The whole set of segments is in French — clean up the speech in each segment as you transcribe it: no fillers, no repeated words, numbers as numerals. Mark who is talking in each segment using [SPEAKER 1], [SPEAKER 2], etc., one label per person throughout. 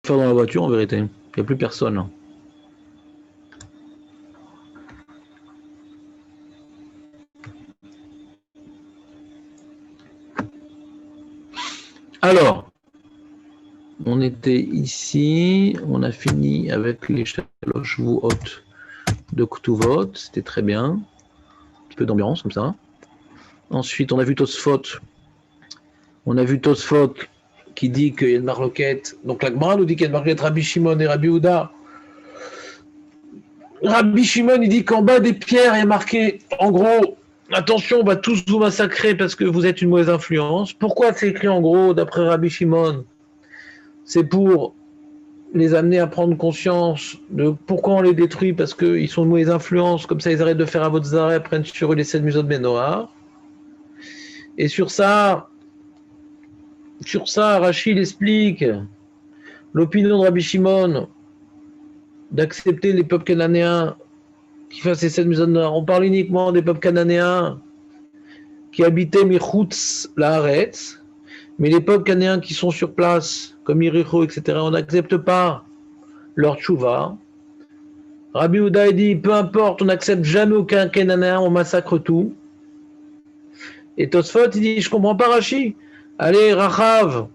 [SPEAKER 1] faire dans la voiture en vérité. Il n'y a plus personne là. Alors, on était ici, on a fini avec les Shalosh Vuot de Ktuvot, c'était très bien. Un petit peu d'ambiance comme ça. Ensuite, on a vu Tosfot. On a vu Tosfot qui dit qu'il y a une marloquette. Donc la Gemara nous dit qu'il y a une marloquette Rabbi Shimon et Rabbi Houda. Rabbi Shimon, il dit qu'en bas des pierres, il y a marqué, en gros, attention, on va tous vous massacrer parce que vous êtes une mauvaise influence. Pourquoi c'est écrit en gros, d'après Rabbi Shimon? C'est pour les amener à prendre conscience de pourquoi on les détruit, parce qu'ils sont de mauvaise influence, comme ça ils arrêtent de faire Avotzareh, prennent sur eux les 7 museaux de Benoar. Et sur ça, Rachid explique l'opinion de Rabbi Shimon d'accepter les peuples cananéens qui fassent ces 7 museaux de Benoar. On parle uniquement des peuples cananéens qui habitaient Michutz Laaretz, mais les peuples cananéens qui sont sur place, comme Yericho, etc., on n'accepte pas leur tchouva. Rabbi Houda dit, peu importe, on n'accepte jamais aucun Cananéen, on massacre tout. Et Tosfot, il dit, je comprends pas Rachi. Allez, Rachav,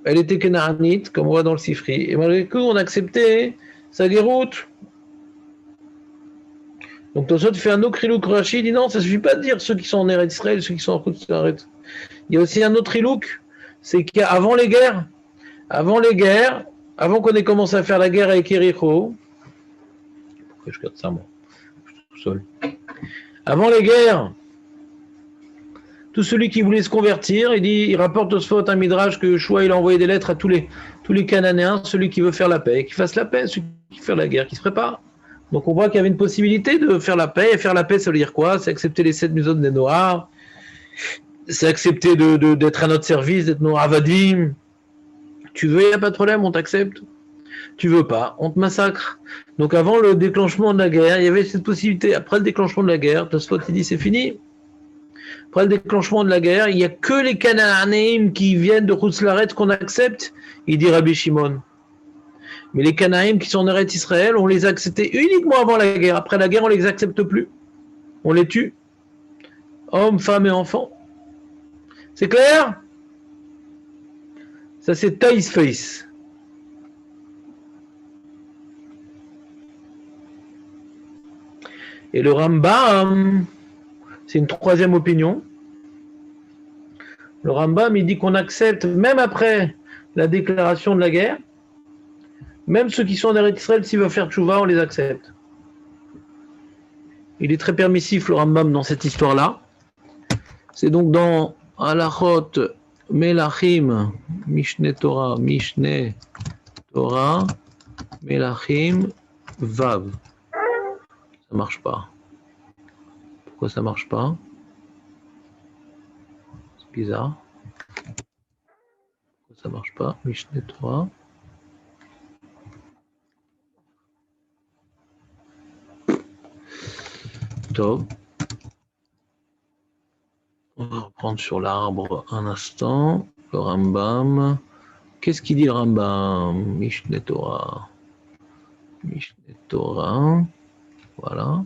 [SPEAKER 1] elle était Canaanite, comme on voit dans le Sifri, et malgré tout, on acceptait sa guéroute. Donc Tosfot fait un autre ilouk. Rachi dit, non, ça suffit pas de dire ceux qui sont en Eretz Israël, ceux qui sont en Chutz Laaretz. Il y a aussi un autre ilouk, c'est qu'avant les guerres, avant qu'on ait commencé à faire la guerre avec Yericho, pourquoi je garde ça, moi? Je suis tout seul. Avant les guerres, tout celui qui voulait se convertir, il rapporte au Sfot un midrash que Yeshua, il a envoyé des lettres à tous les Cananéens, celui qui veut faire la paix, qui fasse la paix, celui qui veut faire la guerre, qui se prépare. Donc on voit qu'il y avait une possibilité de faire la paix, et faire la paix, ça veut dire quoi? C'est accepter les 7 museaux des Noirs, c'est accepter d'être à notre service, d'être nos avadim. Tu veux, il n'y a pas de problème, on t'accepte. Tu veux pas, on te massacre. Donc avant le déclenchement de la guerre, il y avait cette possibilité. Après le déclenchement de la guerre, Tosfot il dit c'est fini. Après le déclenchement de la guerre, il n'y a que les Cananéim qui viennent de Chutz Laaretz qu'on accepte, il dit Rabbi Shimon. Mais les Cananéim qui sont en Eretz Israël, on les a acceptés uniquement avant la guerre. Après la guerre, on ne les accepte plus. On les tue. Hommes, femmes et enfants. C'est clair? Ça c'est Taïs Face. Et le Rambam, c'est une troisième opinion. Le Rambam, il dit qu'on accepte, même après la déclaration de la guerre, même ceux qui sont en Eretz Israël, s'ils veulent faire tchouva, on les accepte. Il est très permissif, le Rambam, dans cette histoire-là. C'est donc dans Halachot Melachim, Mishneh Torah, Melachim, Vav. Ça marche pas. Pourquoi ça marche pas? C'est bizarre. Pourquoi ça marche pas? Mishneh Torah. Top. On va reprendre sur l'arbre un instant. Le Rambam. Qu'est-ce qu'il dit le Rambam? Mishneh Torah. Mishneh Torah. Voilà.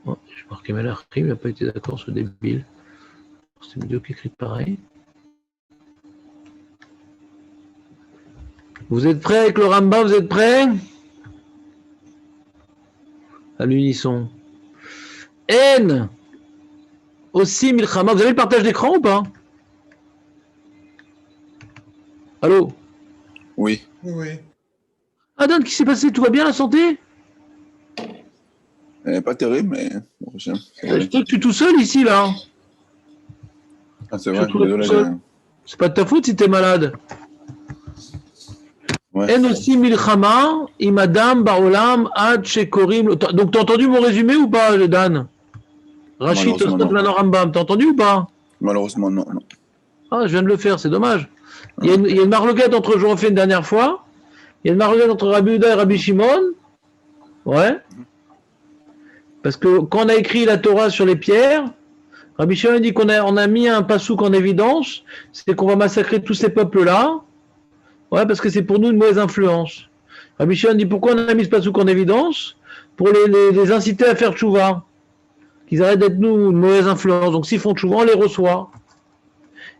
[SPEAKER 1] Oh, j'ai marqué Melachim, il n'a pas été d'accord, ce débile. C'est une vidéo qui écrit pareil. Vous êtes prêts avec le Rambam? Vous êtes prêts? À l'unisson. N. Aussi Milchama. Vous avez le partage d'écran ou pas? Allô?
[SPEAKER 2] Oui.
[SPEAKER 3] Oui.
[SPEAKER 1] Adan, qu'est-ce qui s'est passé? Tout va bien, la santé?
[SPEAKER 2] Pas terrible, mais bon,
[SPEAKER 1] Je suis tout seul ici, là.
[SPEAKER 2] Ah, c'est vrai,
[SPEAKER 1] tout
[SPEAKER 2] désolé.
[SPEAKER 1] seul. C'est pas de ta faute si t'es malade.
[SPEAKER 2] Ouais.
[SPEAKER 1] En aussi milchama, imadam baolam ad shekorim. Donc t'as entendu mon résumé ou pas, Dan? Rachid Tosfot Lano Rambam, t'as entendu ou pas?
[SPEAKER 2] Malheureusement, non.
[SPEAKER 1] Ah, je viens de le faire, c'est dommage. Il y a une marloquette entre, je refais une dernière fois. Il y a une marloquette entre Rabbi Houda et Rabbi Shimon. Ouais. Parce que quand on a écrit la Torah sur les pierres, Rabbi Shimon dit qu'on a mis un pasouk en évidence, c'est qu'on va massacrer tous ces peuples-là, Ouais, parce que c'est pour nous une mauvaise influence. Rabbi Shimon dit pourquoi on a mis ce pasouk en évidence? Pour les inciter à faire tchouva. Qu'ils arrêtent d'être nous une mauvaise influence. Donc s'ils font tchouva, on les reçoit.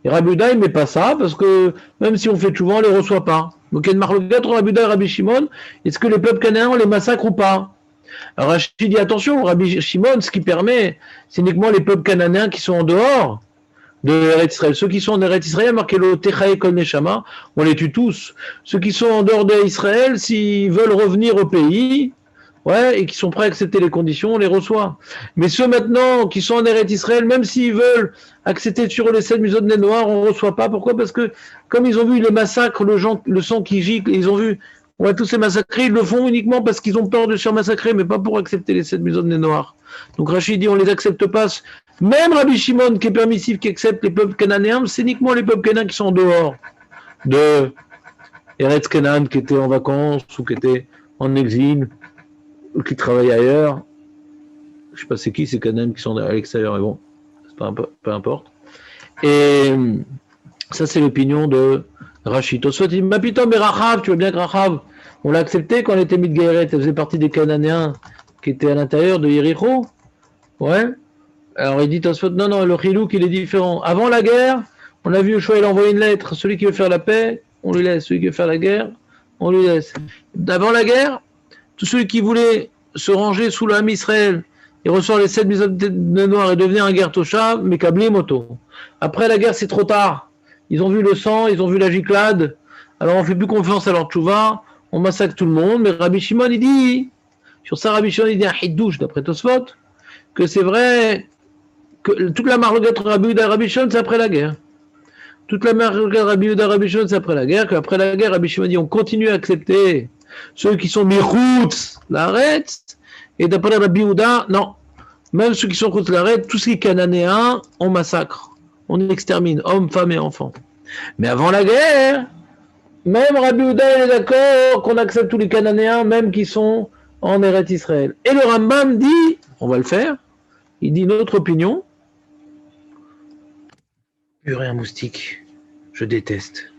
[SPEAKER 1] Et Rabbi Yehuda, il ne met pas ça, parce que même si on fait tchouva, on ne les reçoit pas. Donc il y a une marloquette entre Rabbi Yehuda et Rabbi Shimon. Est-ce que les peuples cananéens, on les massacre ou pas? Alors Rachid dit attention, Rabbi Shimon, ce qui permet, c'est uniquement les peuples cananéens qui sont en dehors de Eretz Israël. Ceux qui sont en Eretz Israël, marqué le Techae Kol Neshama, on les tue tous. Ceux qui sont en dehors d'Israël, s'ils veulent revenir au pays, ouais, et qui sont prêts à accepter les conditions, on les reçoit. Mais ceux maintenant qui sont en Eretz Israël, même s'ils veulent accepter sur les 7 museaux de nez noirs, on ne reçoit pas. Pourquoi? Parce que comme ils ont vu les massacres, le sang qui gicle, ils ont vu tous ces massacrés, ils le font uniquement parce qu'ils ont peur de se faire massacrer, mais pas pour accepter les 7 museaux de nez noirs. Donc Rachid dit on ne les accepte pas. Même Rabbi Shimon qui est permissif, qui accepte les peuples cananéens, c'est uniquement les peuples cananéens qui sont en dehors de Eretz Canaan, qui étaient en vacances ou qui étaient en exil ou qui travaillent ailleurs. Je ne sais pas c'est qui ces Canaan qui sont à l'extérieur, mais bon, c'est pas peu importe. Et ça c'est l'opinion de Rachid. Tosfot dit Mapitom et Rachav, tu vois bien que Rachav, on l'a accepté quand elle était Midgaeret, elle faisait partie des Cananéens qui étaient à l'intérieur de Yericho. Ouais. Alors il dit Tosfot, non, le Chilouk il est différent. Avant la guerre, on a vu Yoshua, il a envoyé une lettre. Celui qui veut faire la paix, on lui laisse. Celui qui veut faire la guerre, on lui laisse. Avant la guerre, tous ceux qui voulaient se ranger sous l'âme Israël et recevoir les 7 mitzvot de noir et devenir un guerre tosha, mais câblé moto. Après la guerre, c'est trop tard. Ils ont vu le sang, ils ont vu la giclade. Alors on fait plus confiance à leur tchouva, on massacre tout le monde. Mais Rabbi Shimon, il dit, sur ça, Rabbi Shimon, il dit un hidouche, d'après Tosfot, que c'est vrai que toute la marloquette Rabbi Yehuda et Rabbi Shimon, c'est après la guerre. Toute la marloquette Rabbi Yehuda et Rabbi Shimon, c'est après la guerre. Qu'après la guerre, Rabbi Shimon dit on continue à accepter ceux qui sont miroutz, l'arrête. Et d'après Rabbi Yehuda, non. Même ceux qui sont contre l'arrête, tout ce qui est cananéen, on massacre. On extermine, hommes, femmes et enfants. Mais avant la guerre, même Rabbi Yehuda est d'accord qu'on accepte tous les Cananéens, même qui sont en Eretz Israël. Et le Rambam dit, on va le faire, il dit notre opinion. Purée, un moustique, je déteste.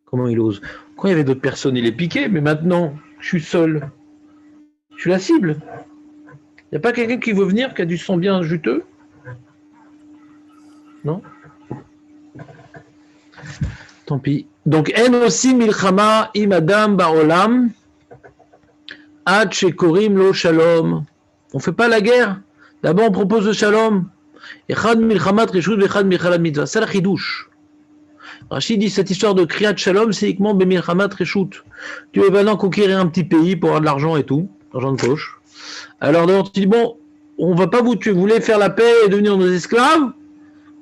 [SPEAKER 1] Comment il ose? Quand il y avait d'autres personnes, il les piquait, mais maintenant, je suis seul. Je suis la cible. Il n'y a pas quelqu'un qui veut venir, qui a du sang bien juteux? Non? Tant pis. Donc, en aussi milchama im adam ba'olam ad shekorim lo shalom. On ne fait pas la guerre. D'abord, on propose le shalom. Echad milchamat reshut vechad milchamat mitzvah. C'est la chidouche. Rachid dit cette histoire de kriyat shalom, c'est uniquement bemilchamat reshut. Tu veux maintenant conquérir un petit pays pour avoir de l'argent et tout, l'argent de poche. Alors, d'abord, tu dis bon, on va pas vous tuer. Vous voulez faire la paix et devenir nos esclaves,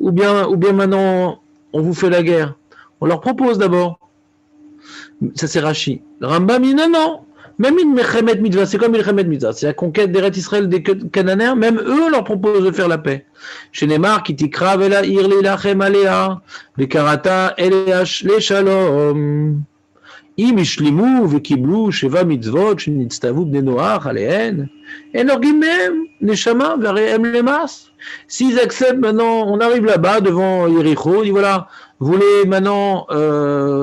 [SPEAKER 1] ou bien maintenant on vous fait la guerre. On leur propose d'abord. Ça c'est Rashi. Le Rambam dit non. Même une Mechemet Mitzvah, c'est comme une Mechemet Mitzvah. C'est la conquête d'Eretz Israël des Cananéens. Même eux, on leur propose de faire la paix. Chez Neymar, qui tikra vela ir lelachem alea, bekarata eleach le shalom. Im ishlimu vekiblu sheva mitzvot shenitztavu bnei noach aleihen. Et leur même neshama verehem lemas. S'ils acceptent maintenant, on arrive là-bas devant Yericho, on dit voilà, vous voulez maintenant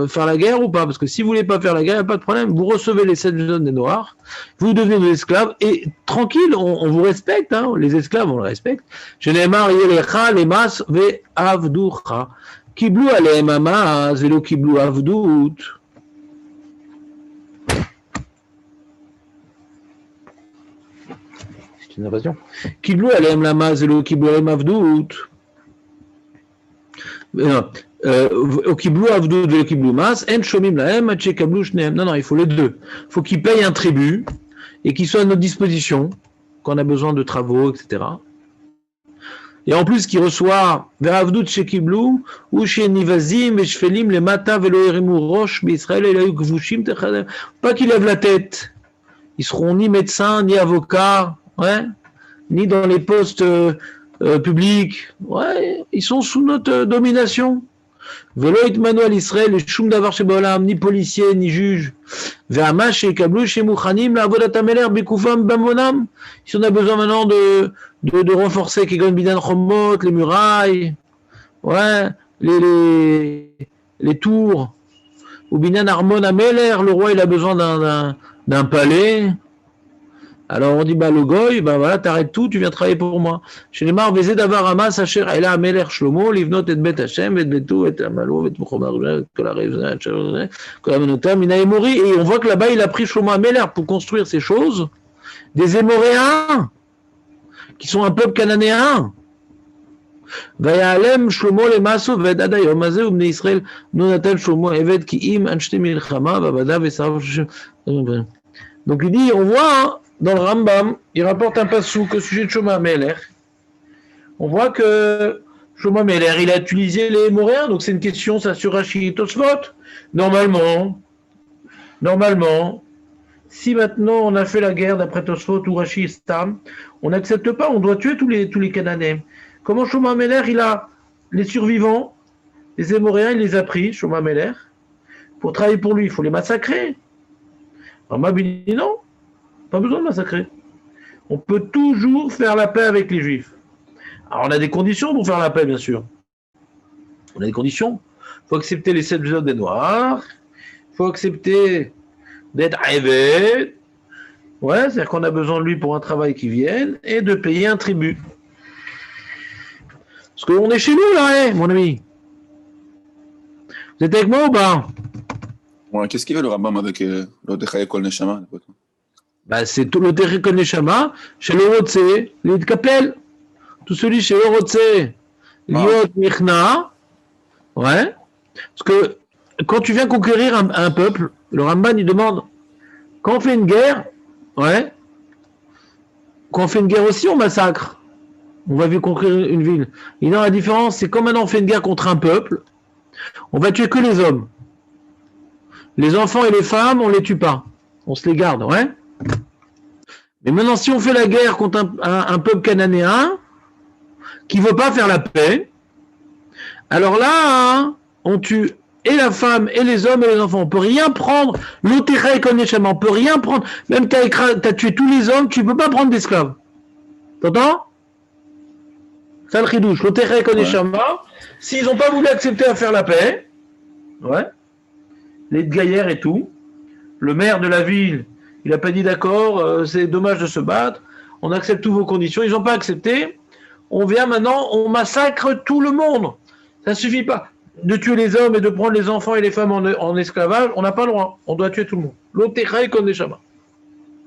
[SPEAKER 1] faire la guerre ou pas? Parce que si vous voulez pas faire la guerre, il n'y a pas de problème. Vous recevez les 7 zones des Noirs, vous devenez des esclaves et tranquille, on vous respecte. Hein, les esclaves, on les respecte. Je n'ai marre Yerecha lemas ve avducha kiblu alehem amaz velo kiblu avdut. C'est une invasion. Kiblu alehem lamaz velo kiblu alehem avdut. Au kiblu avdou de kiblu mas, en shomim lahem, atche kablu shnehem. Non, il faut les deux. Il faut qu'ils payent un tribut et qu'ils soient à notre disposition quand on a besoin de travaux, etc. Et en plus qu'ils reçoivent vers avdou chez kiblu ou chez nivazim et shfelim le mata velo erimu rosh b'Israël et laïu kvushim techadem. Pas qu'ils lèvent la tête. Ils seront ni médecins ni avocats, ouais, ni dans les postes publics. Ouais, ils sont sous notre domination. Velo itmanu al Israël shum davar shebaolam, ni policier ni juge. Ve'amash ekablu shemuchanim la'avodat hamelech bekufam bamonam. Si on a besoin maintenant de renforcer Kegon bidan chomot, les murailles, ouais, les tours, Ou Binyan Armon Ameler, le roi il a besoin d'un palais. Alors on dit, le goy, voilà, t'arrêtes tout, tu viens travailler pour moi. Chez les Mar, Vezé d'avoir Hamas, Asher, Ela Ameler Shlomo, Livnot et Bet Hashem, et Betou, et Amalo, et Mouchomar, que la Revza, que la Menota, Mina Emori, et on voit que là-bas il a pris Shlomo Ameler pour construire ces choses, des Émoréens, qui sont un peuple cananéen. ויעלם שלמה למעשו ועד היום הזה ובני ישראל נו נתן שלמה עבד כי אם אנשתי מלחמה ועבדה ושרף. Donc il dit, on voit dans le Rambam, il rapporte un passouk au sujet de Shlomo Ameler. On voit que Shlomo Ameler, il a utilisé les Émoréens, donc c'est une question, ça sur Rashi Tosfot. Normalement, si maintenant on a fait la guerre d'après Tosfot ou Rashi Stam, on n'accepte pas, on doit tuer tous les Cananéens. Comment Shlomo Ameler, il a les survivants, les Émoréens, il les a pris, Shlomo Ameler, pour travailler pour lui, il faut les massacrer. Rambam dit non, pas besoin de massacrer. On peut toujours faire la paix avec les Juifs. Alors on a des conditions pour faire la paix, bien sûr. On a des conditions. Il faut accepter les 7 jours des Noirs, il faut accepter d'être Eved, ouais, c'est-à-dire qu'on a besoin de lui pour un travail qui vienne, et de payer un tribut. Parce qu'on est chez nous, là, mon ami. Vous êtes avec moi ou pas?
[SPEAKER 2] Ouais, qu'est-ce qu'il veut le Rambam avec l'Otechaye Kol Neshama?
[SPEAKER 1] C'est tout l'Otechaye Kol Neshama, chez l'Orotse, l'Idkapel. Tout celui chez l'Orotse, l'Iot Michna. Ouais. Parce que quand tu viens conquérir un peuple, le Ramban, il demande, quand on fait une guerre, ouais, quand on fait une guerre aussi, on massacre. On va conquérir une ville. Et non, la différence, c'est quand maintenant on fait une guerre contre un peuple, on va tuer que les hommes. Les enfants et les femmes, on les tue pas. On se les garde, ouais. Mais maintenant, si on fait la guerre contre un peuple cananéen qui veut pas faire la paix, alors là, on tue et la femme, et les hommes, et les enfants. On peut rien prendre. L'Otechaye Kol Neshama, on peut rien prendre. Même t'as tué tous les hommes, tu peux pas prendre d'esclaves. T'entends? Ça le chidouche, l'Otechaye Kol Neshama, s'ils n'ont pas voulu accepter à faire la paix, ouais, les gaillères et tout, le maire de la ville, il n'a pas dit d'accord, c'est dommage de se battre, on accepte toutes vos conditions, ils n'ont pas accepté, on vient maintenant, on massacre tout le monde. Ça ne suffit pas de tuer les hommes et de prendre les enfants et les femmes en esclavage, on n'a pas le droit, on doit tuer tout le monde. L'Otechaye Kol Neshama.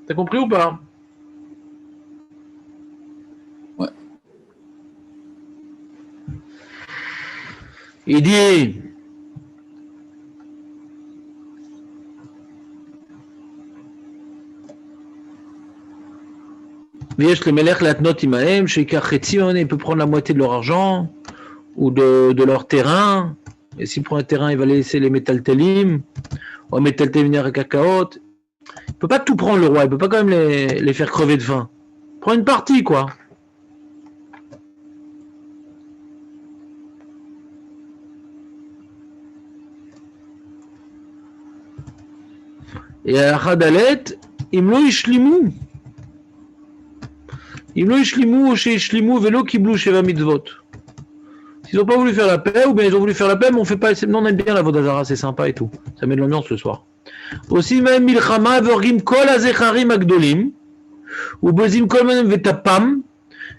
[SPEAKER 1] T'as compris ou pas? Il dit, il peut prendre la moitié de leur argent ou de leur terrain. Et s'il prend un terrain, il va laisser les métaltelim, ou métaltelim venir à cacaot. Il ne peut pas tout prendre, le roi, il ne peut pas quand même les faire crever de faim. Prends une partie, quoi. Et à Khadalet, Imlo Ishlimu. Imlo Ishlimu, chez Ishlimu, Velo Kiblu, Sheva Mitzvot. S'ils n'ont pas voulu faire la paix, ou bien ils ont voulu faire la paix, mais on fait pas. Non, on aime bien la Vodazara, c'est sympa et tout. Ça met de l'ambiance le soir. Aussi, même Milchama, Vorgim Kol Azecharim Agdolim, ou Bozim Kol Menem Vetapam,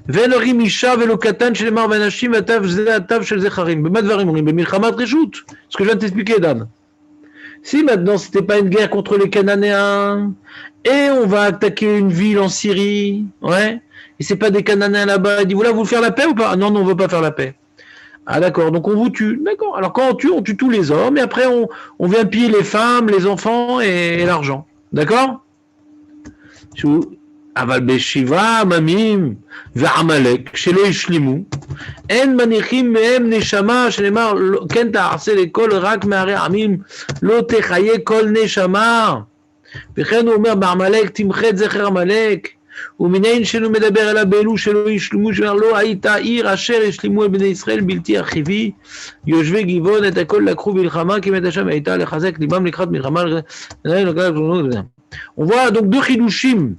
[SPEAKER 1] Venorim Isha, Velo Katan, Shelemar Venashim, Atav Zeatav Shel Zecharim. Bemadvarim, Milchama Treshut. Ce que je viens de t'expliquer, Dan. Si maintenant c'était pas une guerre contre les Cananéens et on va attaquer une ville en Syrie, ouais, et c'est pas des Cananéens là-bas, il dit voilà, vous faire la paix ou pas? Non, on veut pas faire la paix. Ah d'accord, donc on vous tue, d'accord. Alors quand on tue tous les hommes et après on vient piller les femmes, les enfants et l'argent, d'accord? אבל בשבעה עממים ועמלק שלא השלימו, אין מניחים מהם נשמה, שנאמר כן תעשה לכל רק מהרי עמים, לא תחיה כל נשמה. וכן הוא אומר בעמלק תמחה את זכר עמלק, ומנין שאינו מדבר אלא באלו שלא ישלמו, שאומר לא הייתה עיר אשר ישלימו את בני ישראל בלתי אחיבי, יושבי גבעון את הכל לקחו מלחמה, כי מת השם הייתה לחזק ליבם לקראת מלחמה. On voit donc deux chidushim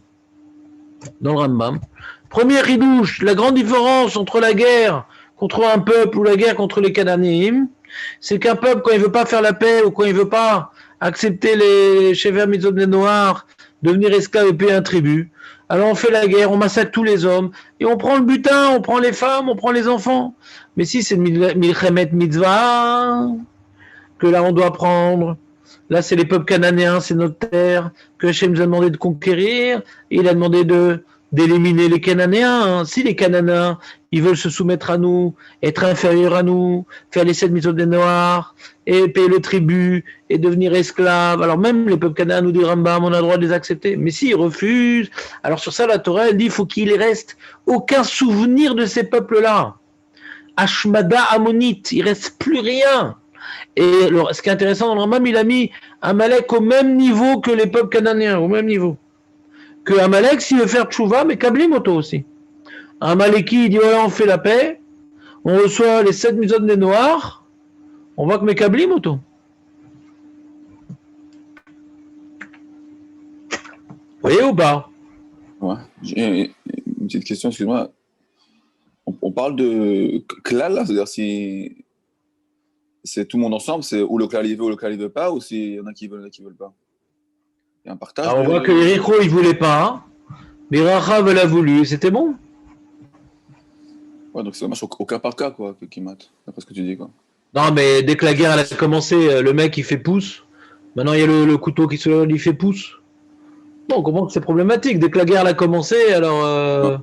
[SPEAKER 1] dans le Rambam. Premier chidouche, la grande différence entre la guerre contre un peuple ou la guerre contre les Cananéim, C'est qu'un peuple, quand il veut pas faire la paix ou quand il veut pas accepter les Shever Mitzvot des Noirs, devenir esclave et payer un tribut, alors on fait la guerre, on massacre tous les hommes et on prend le butin, on prend les femmes, on prend les enfants. Mais si c'est Milchemet Mitzvah que là on doit prendre, là c'est les peuples cananéens, c'est notre terre que Hachem nous a demandé de conquérir et il a demandé d'éliminer les Cananéens. Si les Cananéens, ils veulent se soumettre à nous, être inférieurs à nous, faire les 7 mitzvot des Noirs, et payer le tribut, et devenir esclaves, alors même les peuples cananéens, nous dit Rambam, on a le droit de les accepter. Mais s'ils refusent, alors sur ça, la Torah, elle dit, il faut qu'il ne reste aucun souvenir de ces peuples-là. Ashmada Ammonite, il ne reste plus rien. Et alors, ce qui est intéressant dans le Rambam, il a mis Amalek au même niveau que les peuples cananéens, au même niveau. Que Amalek, s'il veut faire tchouva, mais Kablim Oto aussi. Amaleki, il dit voilà, on fait la paix, on reçoit les 7 mitzvot des Noirs, on voit que mes Kablim Oto. Vous voyez ou pas?
[SPEAKER 2] Ouais. J'ai une petite question, excuse-moi. On parle de klal, là, c'est-à-dire si c'est tout le monde ensemble, c'est ou le klal il veut ou le klal il veut pas, ou s'il y en a qui veulent, il y en a qui veulent pas. Il y a un partage.
[SPEAKER 1] Alors on voit que Yericho, il voulait pas, mais Rachav, elle a voulu, c'était bon.
[SPEAKER 2] Ouais, donc c'est vraiment au cas par cas, quoi, qui mate, d'après ce que tu dis, quoi.
[SPEAKER 1] Non, mais dès que la guerre elle a commencé, le mec il fait pouce. Maintenant il y a le couteau qui se lève, il fait pouce. Bon, on comprend que c'est problématique. Dès que la guerre elle a commencé, alors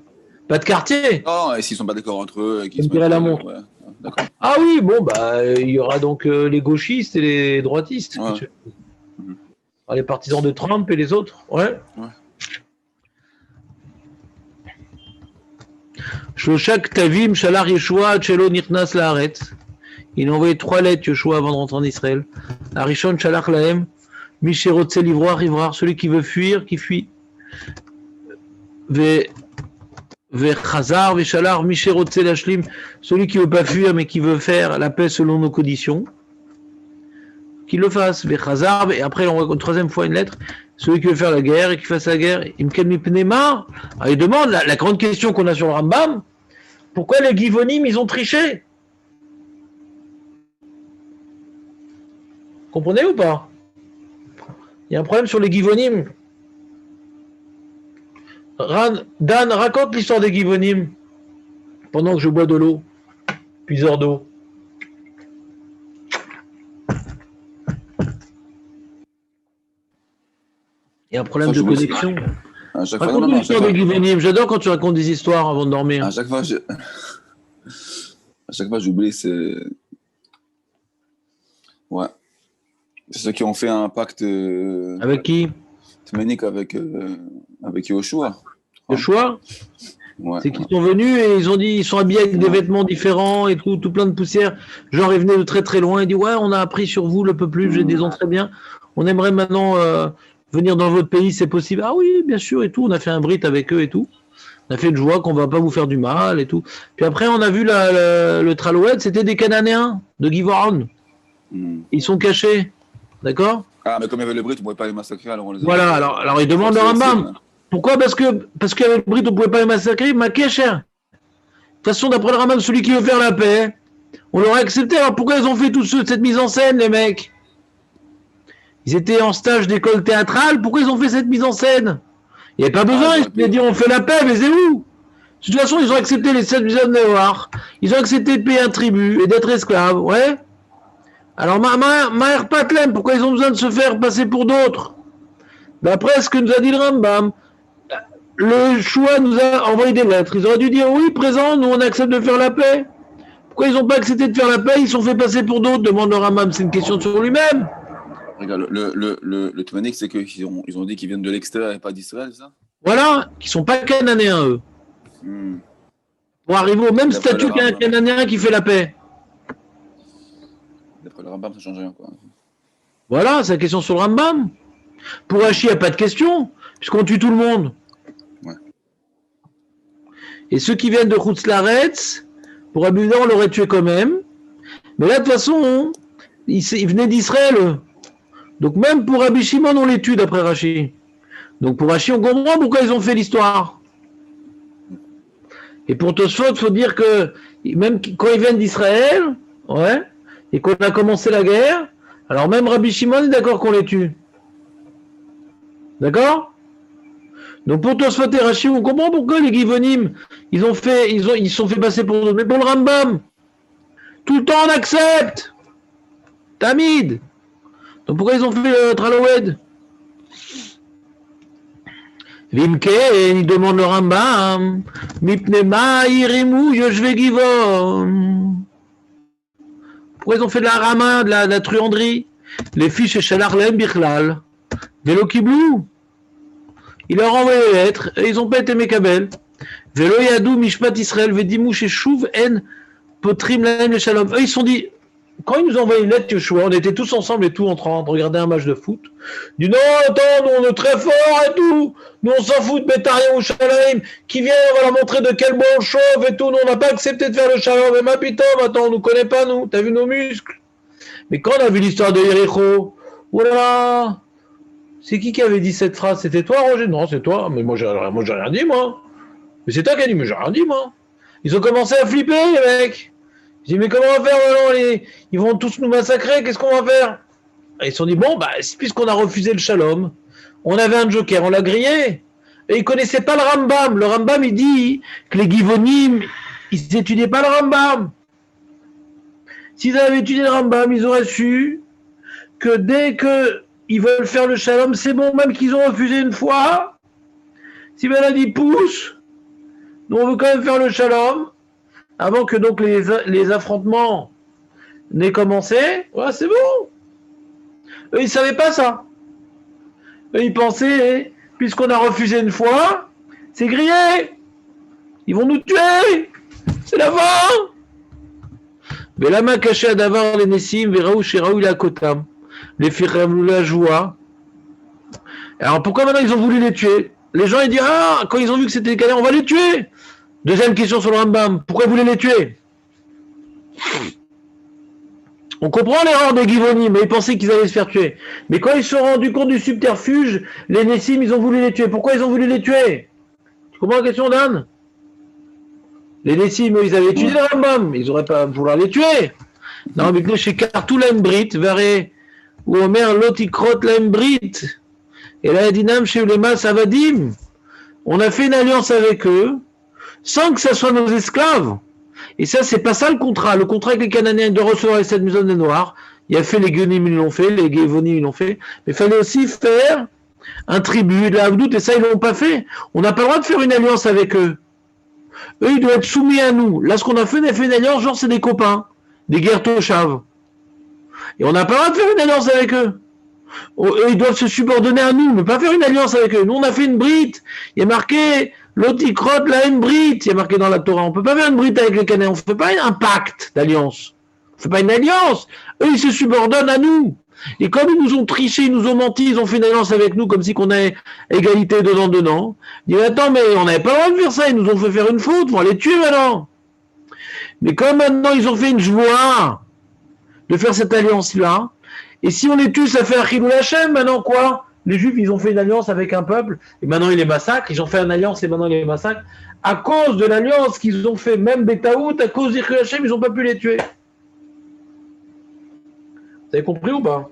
[SPEAKER 1] pas de quartier.
[SPEAKER 2] Non, et s'ils sont pas d'accord entre eux, et qu'ils
[SPEAKER 1] On
[SPEAKER 2] se
[SPEAKER 1] dirait
[SPEAKER 2] mettent,
[SPEAKER 1] la montre.
[SPEAKER 2] ouais, d'accord.
[SPEAKER 1] Ah oui, bon, bah il y aura donc les gauchistes et les droitistes.
[SPEAKER 2] Ouais.
[SPEAKER 1] Les partisans de Trump et les autres. Ouais. Shoshak Tavim Shalar Yeshua Chelo Nirnas Laaret. Il a envoyé 3 lettres, Yeshua, avant de rentrer en Israël. Arishon Shalach Lahem, Misherotse Livroir, Ivrar, celui qui veut fuir, qui fuit. Chazar, Veshalar, Misherotse Lashlim, celui qui veut pas fuir, mais qui veut faire la paix selon nos conditions. Qu'il le fasse. Chazar, et après, on voit une 3e fois une lettre. Celui qui veut faire la guerre et qui fasse la guerre. Imken Mipnema. Il demande, la grande question qu'on a sur le Rambam, pourquoi les Givonim, ils ont triché? Comprenez ou pas? Il y a un problème sur les Givonim. Dan, raconte l'histoire des Givonim pendant que je bois de l'eau, puiseur d'eau. Il y a un problème de connexion. Raconte l'histoire des Givonim. J'adore quand tu racontes des histoires avant de dormir.
[SPEAKER 2] À chaque fois, j'oublie, c'est... Ouais. C'est ceux qui ont fait un pacte...
[SPEAKER 1] Avec qui?
[SPEAKER 2] Tménique avec Yoshua.
[SPEAKER 1] Yoshua?
[SPEAKER 2] Ouais.
[SPEAKER 1] C'est qu'ils sont venus et ils ont dit, ils sont habillés avec des vêtements différents et tout plein de poussière. Genre, ils venaient de très très loin. Ils disent, ouais, on a appris sur vous le peuple, j'ai des gens très bien. On aimerait maintenant venir dans votre pays, c'est possible. Ah oui, bien sûr et tout. On a fait un brit avec eux et tout. On a fait une joie qu'on va pas vous faire du mal et tout. Puis après, on a vu le Traloued, c'était des Cananéens de Givoron. Ils sont cachés. D'accord?
[SPEAKER 2] Ah, mais comme il y avait le Brit, on ne pouvait pas les massacrer, alors on les a...
[SPEAKER 1] Voilà, alors ils demandent le Rambam. Pourquoi? Parce qu'il y avait le Brit, on ne pouvait pas les massacrer, mais Kesher. De toute façon, d'après le Rambam, celui qui veut faire la paix, on l'aurait accepté. Alors pourquoi ils ont fait toute cette mise en scène, les mecs? Ils étaient en stage d'école théâtrale, pourquoi ils ont fait cette mise en scène? Il n'y avait pas besoin, ils se dit on fait la paix, mais c'est où? De toute façon, ils ont accepté les 7 mitzvot noirs, ils ont accepté de payer un tribut et d'être esclaves, ouais? Alors, Maher Patlem, pourquoi ils ont besoin de se faire passer pour d'autres? D'après ce que nous a dit le Rambam, le choix nous a envoyé des lettres. Ils auraient dû dire oui, présent, nous on accepte de faire la paix. Pourquoi ils n'ont pas accepté de faire la paix? Ils se sont fait passer pour d'autres, demande le Rambam. C'est une question sur lui-même.
[SPEAKER 2] Regarde, le Tménique, c'est qu'ils ont dit qu'ils viennent de l'extérieur et pas d'Israël, ça?
[SPEAKER 1] Voilà, qu'ils ne sont pas cananéens, eux. Pour arriver au même statut qu'un Cananéen qui fait la paix.
[SPEAKER 2] D'après le Rambam, ça change rien, quoi.
[SPEAKER 1] Voilà, c'est la question sur le Rambam. Pour Hachi, il n'y a pas de question, puisqu'on tue tout le monde.
[SPEAKER 2] Ouais.
[SPEAKER 1] Et ceux qui viennent de Khoutzlaretz, pour Aboudan, on l'aurait tué quand même. Mais là, de toute façon, ils venaient d'Israël, eux. Donc même pour Rabbi Shimon, on les tue, d'après Rachi. Donc pour Rachi, on comprend pourquoi ils ont fait l'histoire. Et pour Tosfot, il faut dire que même quand ils viennent d'Israël, ouais, et qu'on a commencé la guerre, alors même Rabbi Shimon est d'accord qu'on les tue. D'accord? Donc pour Tosfot et Rashi, on comprend pourquoi les Givonim, ils se sont fait passer pour d'autres. Mais pour le Rambam, tout le temps on accepte. Tamid. Donc pourquoi ils ont fait le Traloued? Vimke, il demande le Rambam, Mipnema Irimu Yoshve Givon. Pourquoi ils ont fait de la rama, de la truanderie? Les fiches chez Larlem Bichlal, Vélo Kiblou. Il leur a envoyé les lettres et ils n'ont pas été Mekabel. Vélo Yadou Mishpat Israël Vedimou chez Chouv En Potrim Laem le Shalom. Eux ils se sont dit, quand ils nous ont envoyé une lettre, Yoshua, on était tous ensemble et tout en train de regarder un match de foot. Ils disent non, attends, nous on est très forts et tout. Nous on s'en fout de Bétaria ou Shalom. Qui vient, on va leur montrer de quel bois on chauffe et tout. Nous on n'a pas accepté de faire le Shalom. Mais ma putain, attends, on nous connaît pas nous. T'as vu nos muscles? Mais quand on a vu l'histoire de Yericho, voilà. C'est qui avait dit cette phrase? C'était toi, Roger? Non, c'est toi. Mais moi, j'ai rien dit, moi. Mais c'est toi qui as dit, mais j'ai rien dit, moi. Ils ont commencé à flipper, les mecs. J'ai dit, mais comment on va faire maintenant? Ils vont tous nous massacrer, qu'est-ce qu'on va faire? Et ils se sont dit, bon, bah, puisqu'on a refusé le shalom, on avait un joker, on l'a grillé. Et ils ne connaissaient pas le Rambam. Le Rambam, il dit que les Givonim, ils n'étudiaient pas le Rambam. S'ils avaient étudié le Rambam, ils auraient su que dès qu'ils veulent faire le shalom, c'est bon, même qu'ils ont refusé une fois. Si Ben a dit pousse, nous on veut quand même faire le shalom, avant que donc les affrontements n'aient commencé, ouais, c'est bon. Eux, ils ne savaient pas ça. Eux, ils pensaient, puisqu'on a refusé une fois, c'est grillé. Ils vont nous tuer. C'est la fin. Mais la main cachée à d'avoir les Nessim, Véraou, Shiraou, la Kotam, les Firem, la joie. Alors pourquoi maintenant ils ont voulu les tuer? Les gens ils disent ah, quand ils ont vu que c'était des Canadiens, on va les tuer. Deuxième question sur le Rambam, pourquoi ils voulaient les tuer? On comprend l'erreur des Givonim, mais ils pensaient qu'ils allaient se faire tuer. Mais quand ils se sont rendus compte du subterfuge, les Nessim, ils ont voulu les tuer. Pourquoi ils ont voulu les tuer? Tu comprends la question, Dan? Les Nessim, ils avaient étudié le Rambam, ils n'auraient pas voulu les tuer. Non, mais chez Kartou Lembrit, Varé, ou Omer Lotikrot Lembrit, et là, Dinam chez Ulema Savadim, on a fait une alliance avec eux, sans que ce soit nos esclaves. Et ça, c'est pas ça le contrat. Le contrat avec les Cananéens de recevoir les 7 maisons des Noirs, il y a fait les Gunim, ils l'ont fait, les Gévonim, ils l'ont fait, mais il fallait aussi faire un tribut, de la Havdout, et ça, ils l'ont pas fait. On n'a pas le droit de faire une alliance avec eux. Eux, ils doivent être soumis à nous. Là, ce qu'on a fait, on a fait une alliance, genre, c'est des copains, des guerres toshaves. Et on n'a pas le droit de faire une alliance avec eux. Eux, ils doivent se subordonner à nous, mais pas faire une alliance avec eux. Nous, on a fait une brite. Il y a marqué l'otikrot la une brite. Il y a marqué dans la Torah. On peut pas faire une brite avec les Cananéens. On fait pas un pacte d'alliance. On fait pas une alliance. Eux, ils se subordonnent à nous. Et comme ils nous ont triché, ils nous ont menti, ils ont fait une alliance avec nous comme si qu'on ait égalité dedans. Ils disent attends, mais on n'avait pas le droit de faire ça. Ils nous ont fait faire une faute. On va les tuer maintenant. Mais comme maintenant ils ont fait une joie de faire cette alliance-là, et si on les tue, ça fait un Chilou Hachem, maintenant quoi? Les Juifs, ils ont fait une alliance avec un peuple, et maintenant ils les massacrent, ils ont fait une alliance, et maintenant ils les massacrent. À cause de l'alliance qu'ils ont fait, même Betaout, à cause d'Chilou Hachem, ils n'ont pas pu les tuer. Vous avez compris ou pas?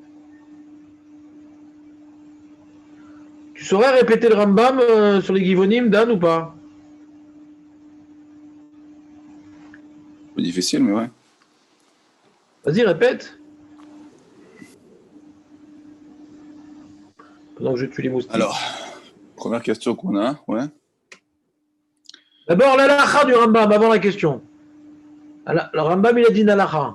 [SPEAKER 1] Tu saurais répéter le Rambam sur les Givonim, Dan, ou pas?
[SPEAKER 2] C'est difficile, mais ouais.
[SPEAKER 1] Vas-y, répète. Pendant que je tue les moustiques.
[SPEAKER 2] Alors, première question qu'on a, ouais.
[SPEAKER 1] D'abord, l'alacha du Rambam, avant la question. Le Rambam, il a dit l'alacha.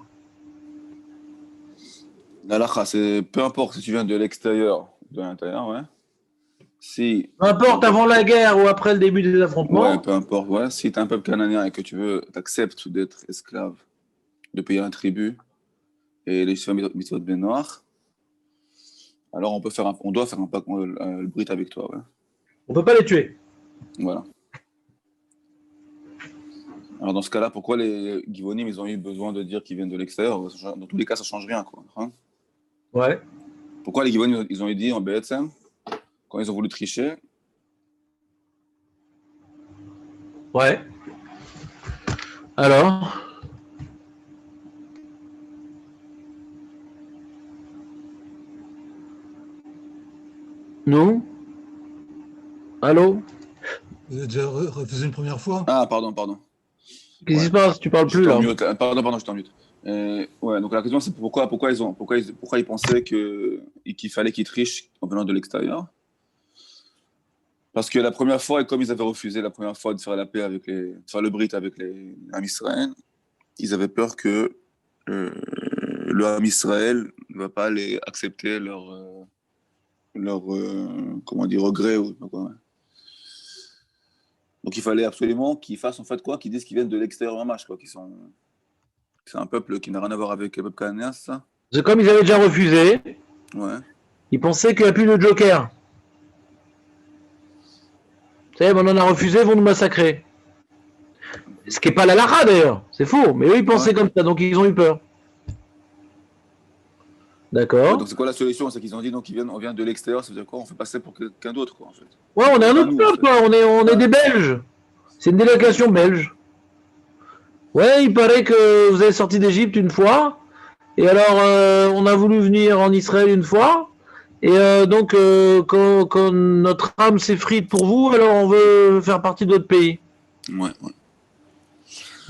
[SPEAKER 2] L'halakha, c'est peu importe si tu viens de l'extérieur ou de l'intérieur, ouais. Si,
[SPEAKER 1] Peu importe avant la guerre ou après le début des affrontements.
[SPEAKER 2] ouais, peu importe, ouais. Si tu es un peuple canadien et que t'acceptes d'être esclave, de payer un tribut et les mitzvot bien noirs, alors on doit faire un pacte, le brit avec toi, ouais.
[SPEAKER 1] On peut pas les tuer.
[SPEAKER 2] Voilà. Alors dans ce cas-là, pourquoi les Givonim, ils ont eu besoin de dire qu'ils viennent de l'extérieur? Dans tous les cas, ça change rien, quoi. Hein?
[SPEAKER 1] Ouais.
[SPEAKER 2] Pourquoi les Givonim, ils ont dit en BSM, quand ils ont voulu tricher?
[SPEAKER 1] Ouais. Alors Non? Allô?
[SPEAKER 3] Vous avez déjà refusé une première fois?
[SPEAKER 2] Ah, pardon.
[SPEAKER 1] Qu'est-ce qui
[SPEAKER 2] Ouais.
[SPEAKER 1] se passe? Tu parles plus
[SPEAKER 2] J'étais en
[SPEAKER 1] là.
[SPEAKER 2] mute. Pardon, j'étais en mute. Ouais, donc la question c'est pourquoi ils pensaient qu'il fallait qu'ils trichent en venant de l'extérieur. Parce que la première fois, et comme ils avaient refusé la première fois de faire la paix de faire le brit avec les Ham Israël, ils avaient peur que le Ham Israël ne va pas les accepter comment dire, regret ou je sais pas quoi. Ouais. Donc il fallait absolument qu'ils fassent en fait quoi, qu'ils disent qu'ils viennent de l'extérieur mamash, quoi, c'est un peuple qui n'a rien à voir avec le peuple cananéen, c'est ça?
[SPEAKER 1] C'est comme ils avaient déjà refusé,
[SPEAKER 2] Ouais.
[SPEAKER 1] ils pensaient qu'il n'y a plus de joker. Vous savez, on en a refusé, ils vont nous massacrer. Ce qui n'est pas la lara d'ailleurs, c'est faux, mais eux ils pensaient
[SPEAKER 2] Ouais.
[SPEAKER 1] comme ça, donc ils ont eu peur.
[SPEAKER 2] Ouais,
[SPEAKER 1] D'accord?
[SPEAKER 2] donc c'est quoi la solution? C'est qu'ils ont dit donc on vient de l'extérieur, ça veut dire quoi? On fait passer pour quelqu'un d'autre, quoi, en fait.
[SPEAKER 1] Ouais, on est
[SPEAKER 2] C'est
[SPEAKER 1] un
[SPEAKER 2] pas
[SPEAKER 1] autre
[SPEAKER 2] nous, en
[SPEAKER 1] peuple,
[SPEAKER 2] fait.
[SPEAKER 1] quoi. On est des Belges. C'est une délégation belge. Ouais, il paraît que vous avez sorti d'Égypte une fois, et alors on a voulu venir en Israël une fois, et donc quand notre âme s'effrite pour vous, alors on veut faire partie de votre pays.
[SPEAKER 2] Ouais.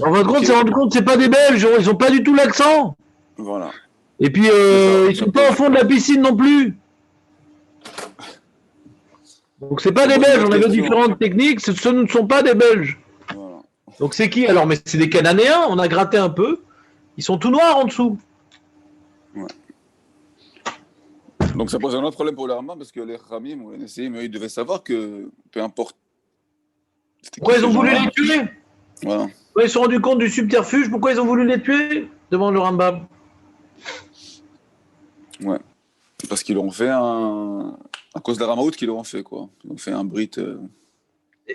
[SPEAKER 1] En fin de compte,
[SPEAKER 2] Ok,
[SPEAKER 1] c'est rendu compte, c'est pas des Belges, ils ont pas du tout l'accent.
[SPEAKER 2] voilà.
[SPEAKER 1] Et puis
[SPEAKER 2] Mais
[SPEAKER 1] ils sont pas au fond de la piscine non plus. Donc c'est pas
[SPEAKER 2] ça
[SPEAKER 1] des
[SPEAKER 2] pose une
[SPEAKER 1] Belges,
[SPEAKER 2] autre
[SPEAKER 1] on avait
[SPEAKER 2] question.
[SPEAKER 1] différentes techniques, ce ne sont pas des Belges.
[SPEAKER 2] Voilà.
[SPEAKER 1] Donc c'est qui alors? Mais c'est des Cananéens, on a gratté un peu, ils sont tout noirs en dessous.
[SPEAKER 2] Ouais. Donc ça pose un autre problème pour les Rambam, parce que les Ramim ou les Nessim, eux, ils devaient savoir que peu importe c'était qui
[SPEAKER 1] Pourquoi ils
[SPEAKER 2] ces
[SPEAKER 1] ont voulu
[SPEAKER 2] gens-là.
[SPEAKER 1] les tuer?
[SPEAKER 2] Voilà.
[SPEAKER 1] Pourquoi ils se sont rendus compte du subterfuge? Pourquoi ils ont voulu les tuer? Demande le Rambam.
[SPEAKER 2] Ouais. Parce qu'ils l'ont fait à cause de la Ramaout qu'ils l'ont fait, quoi. Ils ont fait un brit.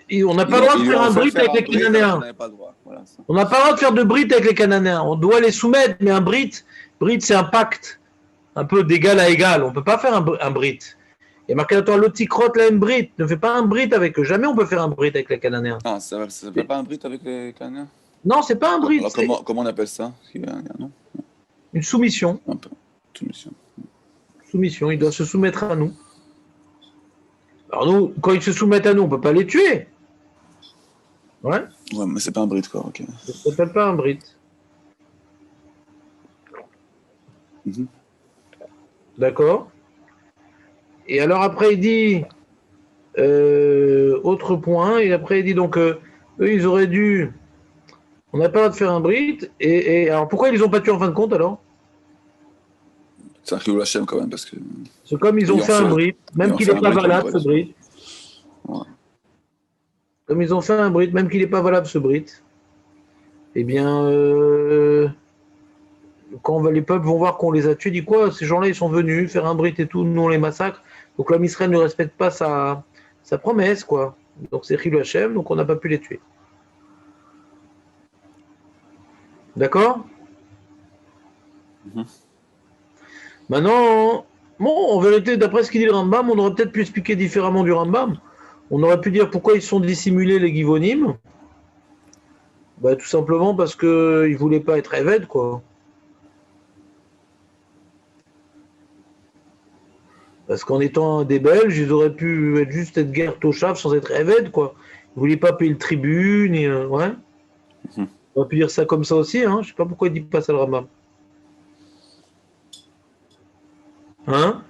[SPEAKER 1] Et on n'a
[SPEAKER 2] Ils
[SPEAKER 1] pas le droit de
[SPEAKER 2] lui
[SPEAKER 1] faire
[SPEAKER 2] ont
[SPEAKER 1] un
[SPEAKER 2] fait
[SPEAKER 1] brit
[SPEAKER 2] faire
[SPEAKER 1] avec
[SPEAKER 2] un
[SPEAKER 1] les
[SPEAKER 2] brit alors qu'ils
[SPEAKER 1] Cananéens.
[SPEAKER 2] n'avaient pas le droit. Voilà, ça.
[SPEAKER 1] On n'a pas le droit de faire de brit avec les Cananéens. On doit les soumettre, mais un brit c'est un pacte, un peu d'égal à égal. On ne peut pas faire un brit. Et marqué dans toi, l'otikrot la brit. Ne fais pas un brit avec eux. Jamais on peut faire un brit avec les Cananéens.
[SPEAKER 2] Ah, ça ne fait pas un brit avec les Canadiens?
[SPEAKER 1] Non, c'est pas un brit,
[SPEAKER 2] Alors
[SPEAKER 1] c'est
[SPEAKER 2] comment on appelle ça? Il y a un nom?
[SPEAKER 1] une soumission.
[SPEAKER 2] Un peu. Soumission.
[SPEAKER 1] Soumission. Ils doivent se soumettre à nous. Alors nous, quand ils se soumettent à nous, on ne peut pas les tuer. Ouais.
[SPEAKER 2] Ouais, mais c'est pas un brit, quoi. Ok.
[SPEAKER 1] Ça ne s'appelle pas un brit.
[SPEAKER 2] Mhm.
[SPEAKER 1] D'accord. Et alors après, il dit, autre point, et après il dit donc, eux, ils auraient dû, on n'a pas le droit de faire un brit, et alors pourquoi ils les ont pas tués en fin de compte alors?
[SPEAKER 2] C'est un Chilul Hashem quand même, parce que
[SPEAKER 1] C'est comme ils ont fait un brit, même
[SPEAKER 2] ayant
[SPEAKER 1] qu'il
[SPEAKER 2] fait
[SPEAKER 1] n'est
[SPEAKER 2] un
[SPEAKER 1] pas
[SPEAKER 2] brit, on
[SPEAKER 1] valable
[SPEAKER 2] aurait
[SPEAKER 1] ce
[SPEAKER 2] dû.
[SPEAKER 1] brit,
[SPEAKER 2] Ouais.
[SPEAKER 1] comme ils ont fait un brit, même qu'il n'est pas valable ce brit, eh bien, quand les peuples vont voir qu'on les a tués, ils disent quoi? Ces gens-là, ils sont venus faire un brit et tout, nous on les massacre, donc l'homme Israël ne respecte pas sa promesse, quoi. Donc c'est Chilul Hashem, donc on n'a pas pu les tuer. D'accord?
[SPEAKER 2] Mhm.
[SPEAKER 1] Maintenant, bon, en vérité, d'après ce qu'il dit le Rambam, on aurait peut-être pu expliquer différemment du Rambam. On aurait pu dire pourquoi ils sont dissimulés, les Givonim. Bah, tout simplement parce qu'ils ne voulaient pas être évêques, quoi. Parce qu'en étant des Belges, ils auraient pu être juste être guerre Toshav sans être évêques, quoi. Ils ne voulaient pas payer le tribut, ni. Ouais.
[SPEAKER 2] Mhm.
[SPEAKER 1] On aurait pu dire ça comme ça aussi, hein. Je sais pas pourquoi il dit pas ça le Rambam. Hein?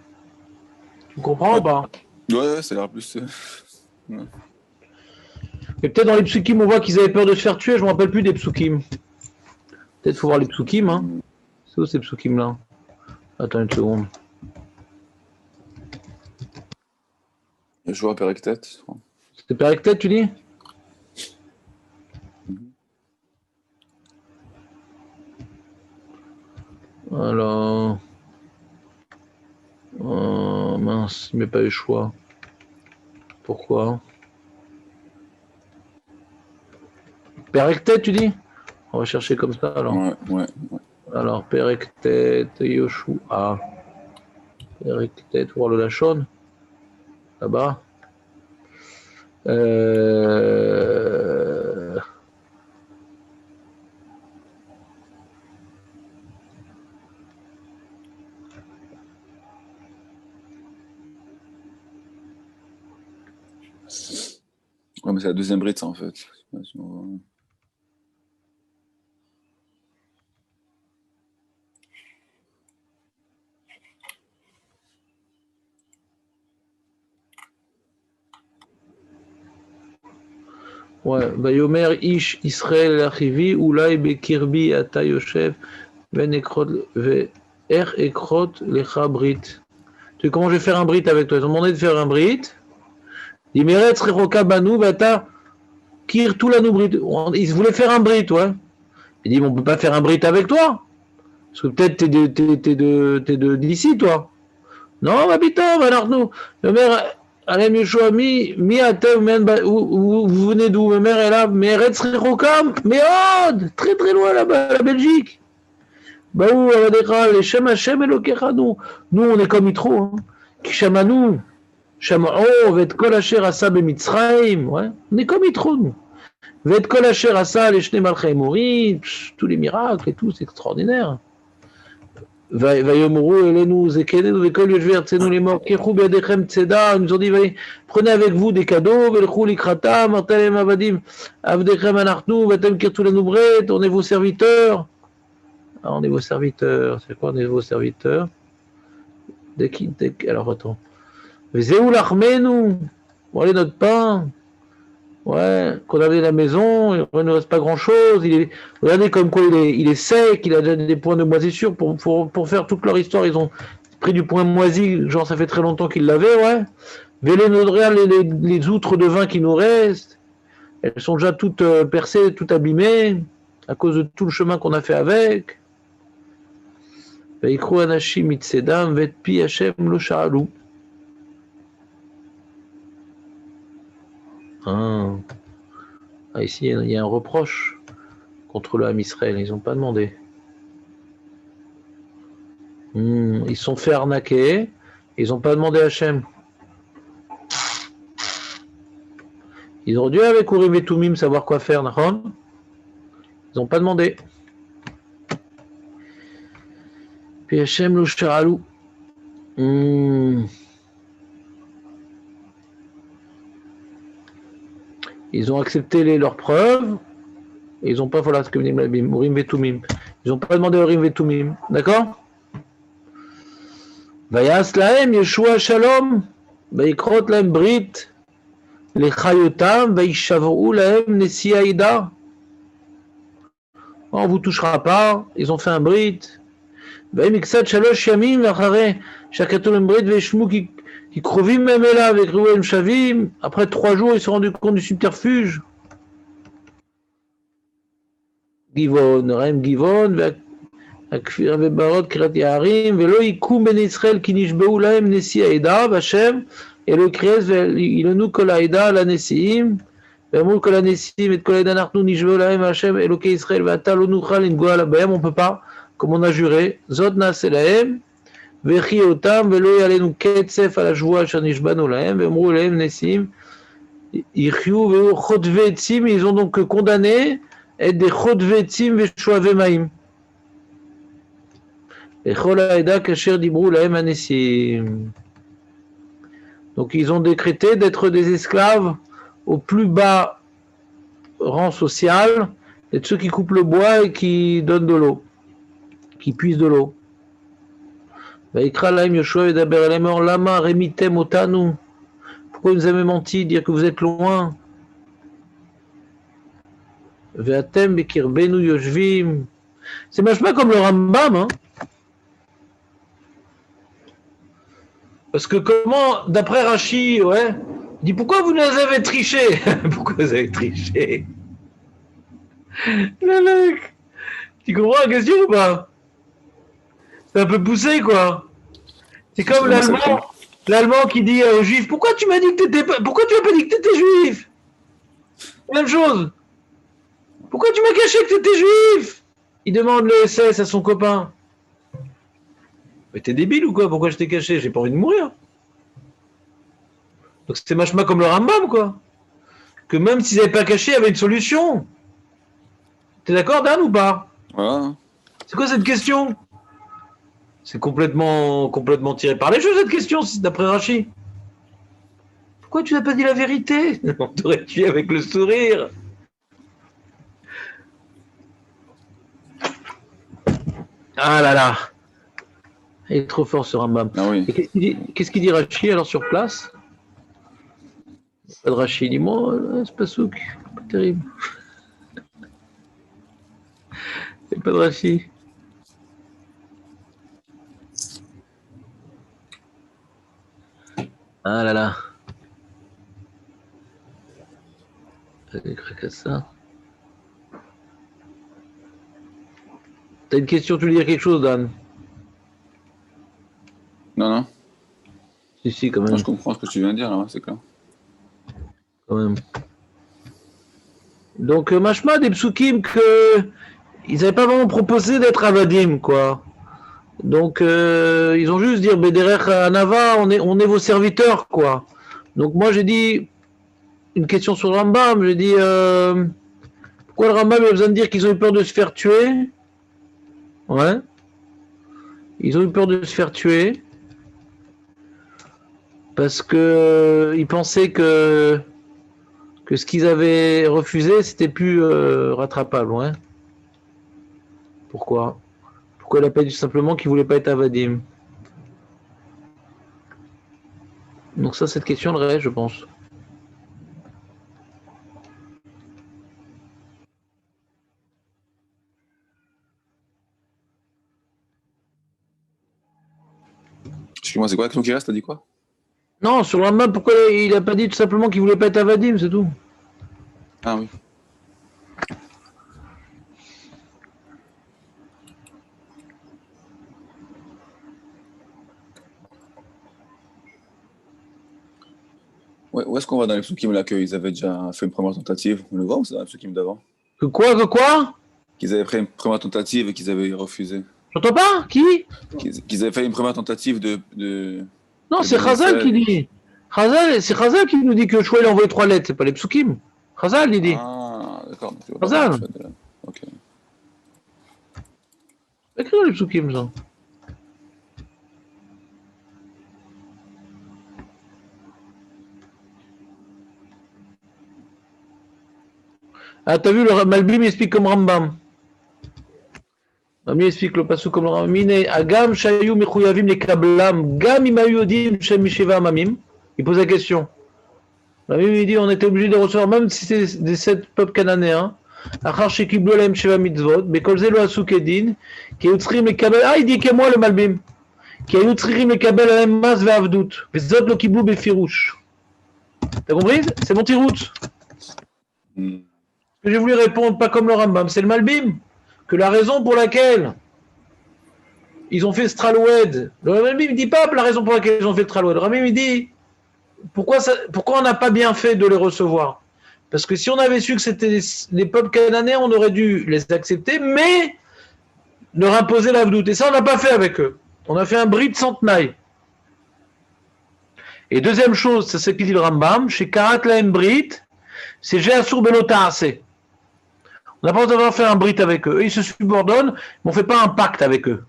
[SPEAKER 1] Tu comprends
[SPEAKER 2] Ouais,
[SPEAKER 1] ou pas?
[SPEAKER 2] ouais, ça a l'air plus. Ouais.
[SPEAKER 1] Et peut-être dans les psukim, on voit qu'ils avaient peur de se faire tuer, je me rappelle plus des psukim. Peut-être faut voir les psukim, hein. C'est où ces psukim là? Attends une seconde.
[SPEAKER 2] Je vois Perek-Tet, je crois.
[SPEAKER 1] C'est Perek-Tet, tu dis?
[SPEAKER 2] Mhm.
[SPEAKER 1] Alors. Mince, il met pas eu le choix. Pourquoi? Perek-Tet, tu dis? On va chercher comme ça alors.
[SPEAKER 2] Ouais.
[SPEAKER 1] Alors, Perek-Tet, Yoshua. Perek-Tet, voir le Lachon. Là-bas. Euh...
[SPEAKER 2] Ouais, mais c'est la deuxième bride, ça, en fait.
[SPEAKER 1] Ouais, Bayomer Ish Israël Achivi, Oulai Bekirbi Ata Yoshev, Ben Ekrot, Er Ekrot Lecha Brit. Tu sais comment je vais faire un brit avec toi? Ils ont demandé de faire un brit. Ils Meret Srechoka Banu, Bata Kir Toulanu Brit. Ils voulaient faire un brit, ouais. Il dit, mais on peut pas faire un brit avec toi. Parce que peut-être t'es d'ici, toi. Non, ma putain, nous. Ma mère, Alem Yeshua, mi atem, vous venez d'où? Ma mère est là, mais Red Srechokam, mais très très loin là-bas, la Belgique. Bah où, les Shem Hashem Elokechanu. Nous, on est comme Yitro, hein. Kishamanu, Shamao, Vet Kol Asher Asa Bemitzraim, ouais. On est comme Yitro, nous. Vet Kol Asher Asa, les Shnei Malchei Morim, tous les miracles et tout, c'est extraordinaire. Vayomru Elenu Zekenenu Vekol Yoshver Tsenu les morts Kechou Biadechem Tseda. Ils nous ont dit prenez avec vous des cadeaux. Velchou Likrata Martalem Avadim Avdechem Anachnu Vatem Kirtu Lanubret. On est vos serviteurs. Ah, on est vos serviteurs. C'est quoi on est vos serviteurs? Alors attends. Vezeu Lachmenu. Voilà notre pain. Ouais, qu'on avait la maison, il ne reste pas grand-chose. Regardez comme quoi il est sec, il a déjà des points de moisissure. Pour faire toute leur histoire, ils ont pris du point moisi, genre ça fait très longtemps qu'ils l'avaient, ouais. Les outres de vin qui nous restent, elles sont déjà toutes percées, toutes abîmées, à cause de tout le chemin qu'on a fait avec. Veikru anashim mitsedam vetpi Hashem lo sha'alu. Ah, ici, il y a un reproche contre le Ham Israël. Ils n'ont pas demandé. Ils se sont fait arnaquer. Ils n'ont pas demandé à Hachem. Ils auraient dû, avec Urim et Tumim, savoir quoi faire. Ils n'ont pas demandé. Puis Hachem lo sha'alu. Ils ont accepté leurs preuves. Et ils n'ont pas, voilà ce que dit Urim et Tumim. Ils n'ont pas demandé Urim et Tumim. D'accord? Vayas lahem Yeshua Shalom. Vaikrot lahem Brit. Lechayotam. Vaishavru lahem Nesi Aïda. On ne vous touchera pas. Ils ont fait un Brit. Vaimiksat Shalosh Yamim. Achare Shakatul Brit. Vaishmu qui crovim même là avec Ruel Shavim. Après 3 jours, ils se sont rendus compte du subterfuge. Givon, Rem Givon, Akfir Vebarot, Kirat Yaharim, Velo Ikum Ben Israël qui nishbeu lahem Nesi Aïda, Vachem, et le Kres, Ilonu Kol Aïda, la Nesiim, Vemou Kol Nesiim, et Kol Aïda Nartu nishbeu lahem Vachem, et le Israël, Vatal Onuchal, Ingoa la Bayam, on ne peut pas, comme on a juré, Zot Nase lahem, Vechiotam, Velo Yalenu Ketsef à la joie, Shanishbanu lahem, Vemou lahem Nesiim, Ichiu, Veo Chotve Etzim, ils ont donc condamné et des chodvetim veshoavemaim. Et cholaïda kasher dibrou lahem anesim. Donc ils ont décrété d'être des esclaves au plus bas rang social, et de ceux qui coupent le bois et qui donnent de l'eau, qui puisent de l'eau. Vaikra lahem Yoshua vedaber elemor lama remitem otanu. Pourquoi vous avez menti, dire que vous êtes loin? Ve'atem bekirbenu yoshvim. C'est machma comme le Rambam, hein. Parce que comment, d'après Rashi, ouais, il dit pourquoi vous nous avez triché? Pourquoi vous avez triché? Le mec, tu comprends la question ou pas? C'est un peu poussé, quoi. C'est comme l'Allemand qui dit aux Juifs, pourquoi tu m'as dit que t'étais pas, pourquoi tu m'as pas dit que t'étais juif? Même chose. Pourquoi tu m'as caché que tu étais juif? Il demande le SS à son copain. Mais t'es débile ou quoi? Pourquoi je t'ai caché? J'ai pas envie de mourir. Donc c'était machma comme le Rambam, quoi. Que même s'ils n'avaient pas caché, il y avait une solution. T'es d'accord, Dan, ou pas?
[SPEAKER 2] Voilà.
[SPEAKER 1] C'est quoi cette question? C'est complètement tiré par les cheveux, cette question, d'après Rashi. Pourquoi tu n'as pas dit la vérité? On t'aurait tué avec le sourire. Ah là là. Il est trop fort ce Rambam.
[SPEAKER 2] Ah oui.
[SPEAKER 1] Et qu'est-ce qu'il dit Rashi alors sur place? Pas de Rashi, dis-moi, c'est pas souk, pas terrible. C'est pas de Rashi. Ah là là. J'ai cru que ça. T'as une question, tu veux dire quelque chose, Dan?
[SPEAKER 2] Non, non.
[SPEAKER 1] Si, quand même.
[SPEAKER 2] Non, je comprends ce que tu viens de dire, là, c'est clair.
[SPEAKER 1] Quand même. Donc, machma des psukim que ils n'avaient pas vraiment proposé d'être avadim, quoi. Donc, ils ont juste dit, Bederech Anava, on est vos serviteurs, quoi. Donc, moi, j'ai dit une question sur le Rambam. J'ai dit, pourquoi le Rambam a besoin de dire qu'ils ont eu peur de se faire tuer? Ouais. Ils ont eu peur de se faire tuer parce que ils pensaient que ce qu'ils avaient refusé, c'était plus rattrapable, ouais. Pourquoi il a pas dit simplement qu'il voulait pas être avadim? Donc ça, cette question le reste, je pense.
[SPEAKER 2] Excuse-moi, c'est quoi la question qui reste? T'as dit quoi?
[SPEAKER 1] Non, sur le Rambam, pourquoi il a pas dit tout simplement qu'il voulait pas être avadim, c'est tout.
[SPEAKER 2] Ah oui. Ouais, où est-ce qu'on va dans les psukim là qu'ils avaient déjà fait une première tentative? On le voit ou c'est dans les psukim d'avant?
[SPEAKER 1] Que quoi?
[SPEAKER 2] Qu'ils avaient fait une première tentative et qu'ils avaient refusé.
[SPEAKER 1] J'entends pas? Qui?
[SPEAKER 2] Qu'ils avaient fait une première tentative de
[SPEAKER 1] Non, c'est Chazal qui dit. C'est Chazal qui nous dit que Shmuel a envoyé 3 lettres, c'est pas les psukim. Chazal, il dit.
[SPEAKER 2] Ah, d'accord. Donc,
[SPEAKER 1] Chazal.
[SPEAKER 2] Ok.
[SPEAKER 1] C'est écrit dans les psukim, ça. Ah, t'as vu, le Malbim explique comme Rambam. Malbim explique le passage comme le Rambam. Mine, Agam, Shayu, Mechuyavim, les Kablam, Gam, Imayudim, Shem, Misheva, Amamim. Il pose la question. Malbim, il dit, on était obligé de recevoir, même si c'est des 7 peuples cananéens, Achar, Shekiblo, Lem, Sheva, Mitzvot, Bekol Zelo, Asukedin, qui Utsrim, les Kabel. Ah, il dit que moi, le Malbim. Qui Utsrim, les Kabel, Lem, Mas, Ve'avdout. Vezot, lo Kiblu, Befirouche. T'as compris? C'est mon tiroute. J'ai voulu répondre pas comme le Rambam, c'est le Malbim, que la raison pour laquelle ils ont fait ce Straloued, le Malbim ne dit pas la raison pour laquelle ils ont fait le Straloued, le Rambam il dit pourquoi on n'a pas bien fait de les recevoir, parce que si on avait su que c'était les peuples cananéens, on aurait dû les accepter, mais leur imposer l'avdout, et ça on n'a pas fait avec eux, on a fait un brit centenaille. Et deuxième chose, c'est ce qu'il dit le Rambam, chez Karat la Brit, c'est Jéassour Belotaase. On n'a pas besoin d'avoir fait un brit avec eux. Eux, ils se subordonnent, mais on ne fait pas un pacte avec eux.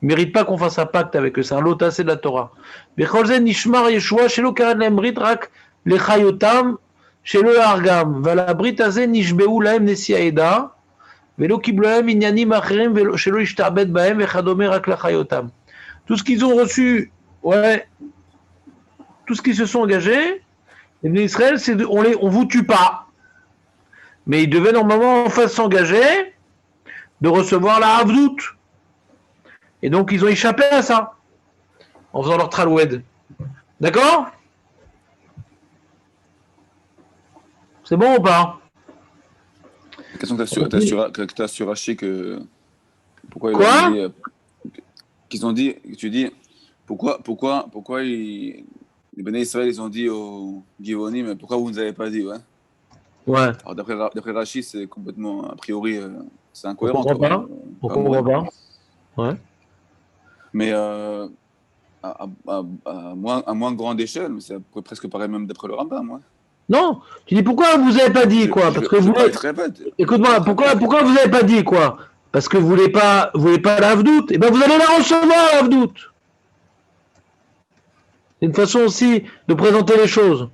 [SPEAKER 1] Ils ne méritent pas qu'on fasse un pacte avec eux. C'est un lotassé de la Torah. Becholzen nishmar Yeshua, shelo karan lahem brit rak lechayotam, shelo argam. Vala brit azeh nishbeu lahem nesi haeda, velo kiblo lahem inyanim acherim, shelo ishtabed bahem, vechadome rak lechayotam. Tout ce qu'ils ont reçu, ouais, tout ce qu'ils se sont engagés, les Bnei Israël, c'est on vous tue pas. Mais ils devaient normalement enfin s'engager de recevoir la Havdout. Et donc ils ont échappé à ça en faisant leur Traloued. D'accord? C'est bon ou pas?
[SPEAKER 2] La question que tu as sur Rashi, que pourquoi
[SPEAKER 1] quoi
[SPEAKER 2] ils ont dit, qu'ils ont dit, tu dis pourquoi les Béné Israël ils ont dit aux Givoni, mais pourquoi vous ne nous avez pas dit, ouais?
[SPEAKER 1] Ouais.
[SPEAKER 2] Alors d'après Rashi, c'est complètement, a priori, c'est incohérent.
[SPEAKER 1] Pourquoi on voit pas? Ouais.
[SPEAKER 2] Mais à moins grande échelle, mais c'est presque pareil même d'après le Rambam, ouais.
[SPEAKER 1] Non, tu dis pourquoi vous avez pas dit quoi? Parce que vous. Écoute-moi, pourquoi vous avez pas dit quoi? Parce que vous voulez pas l'Avdout. Eh bien, vous allez la recevoir l'Avdout. C'est une façon aussi de présenter les choses.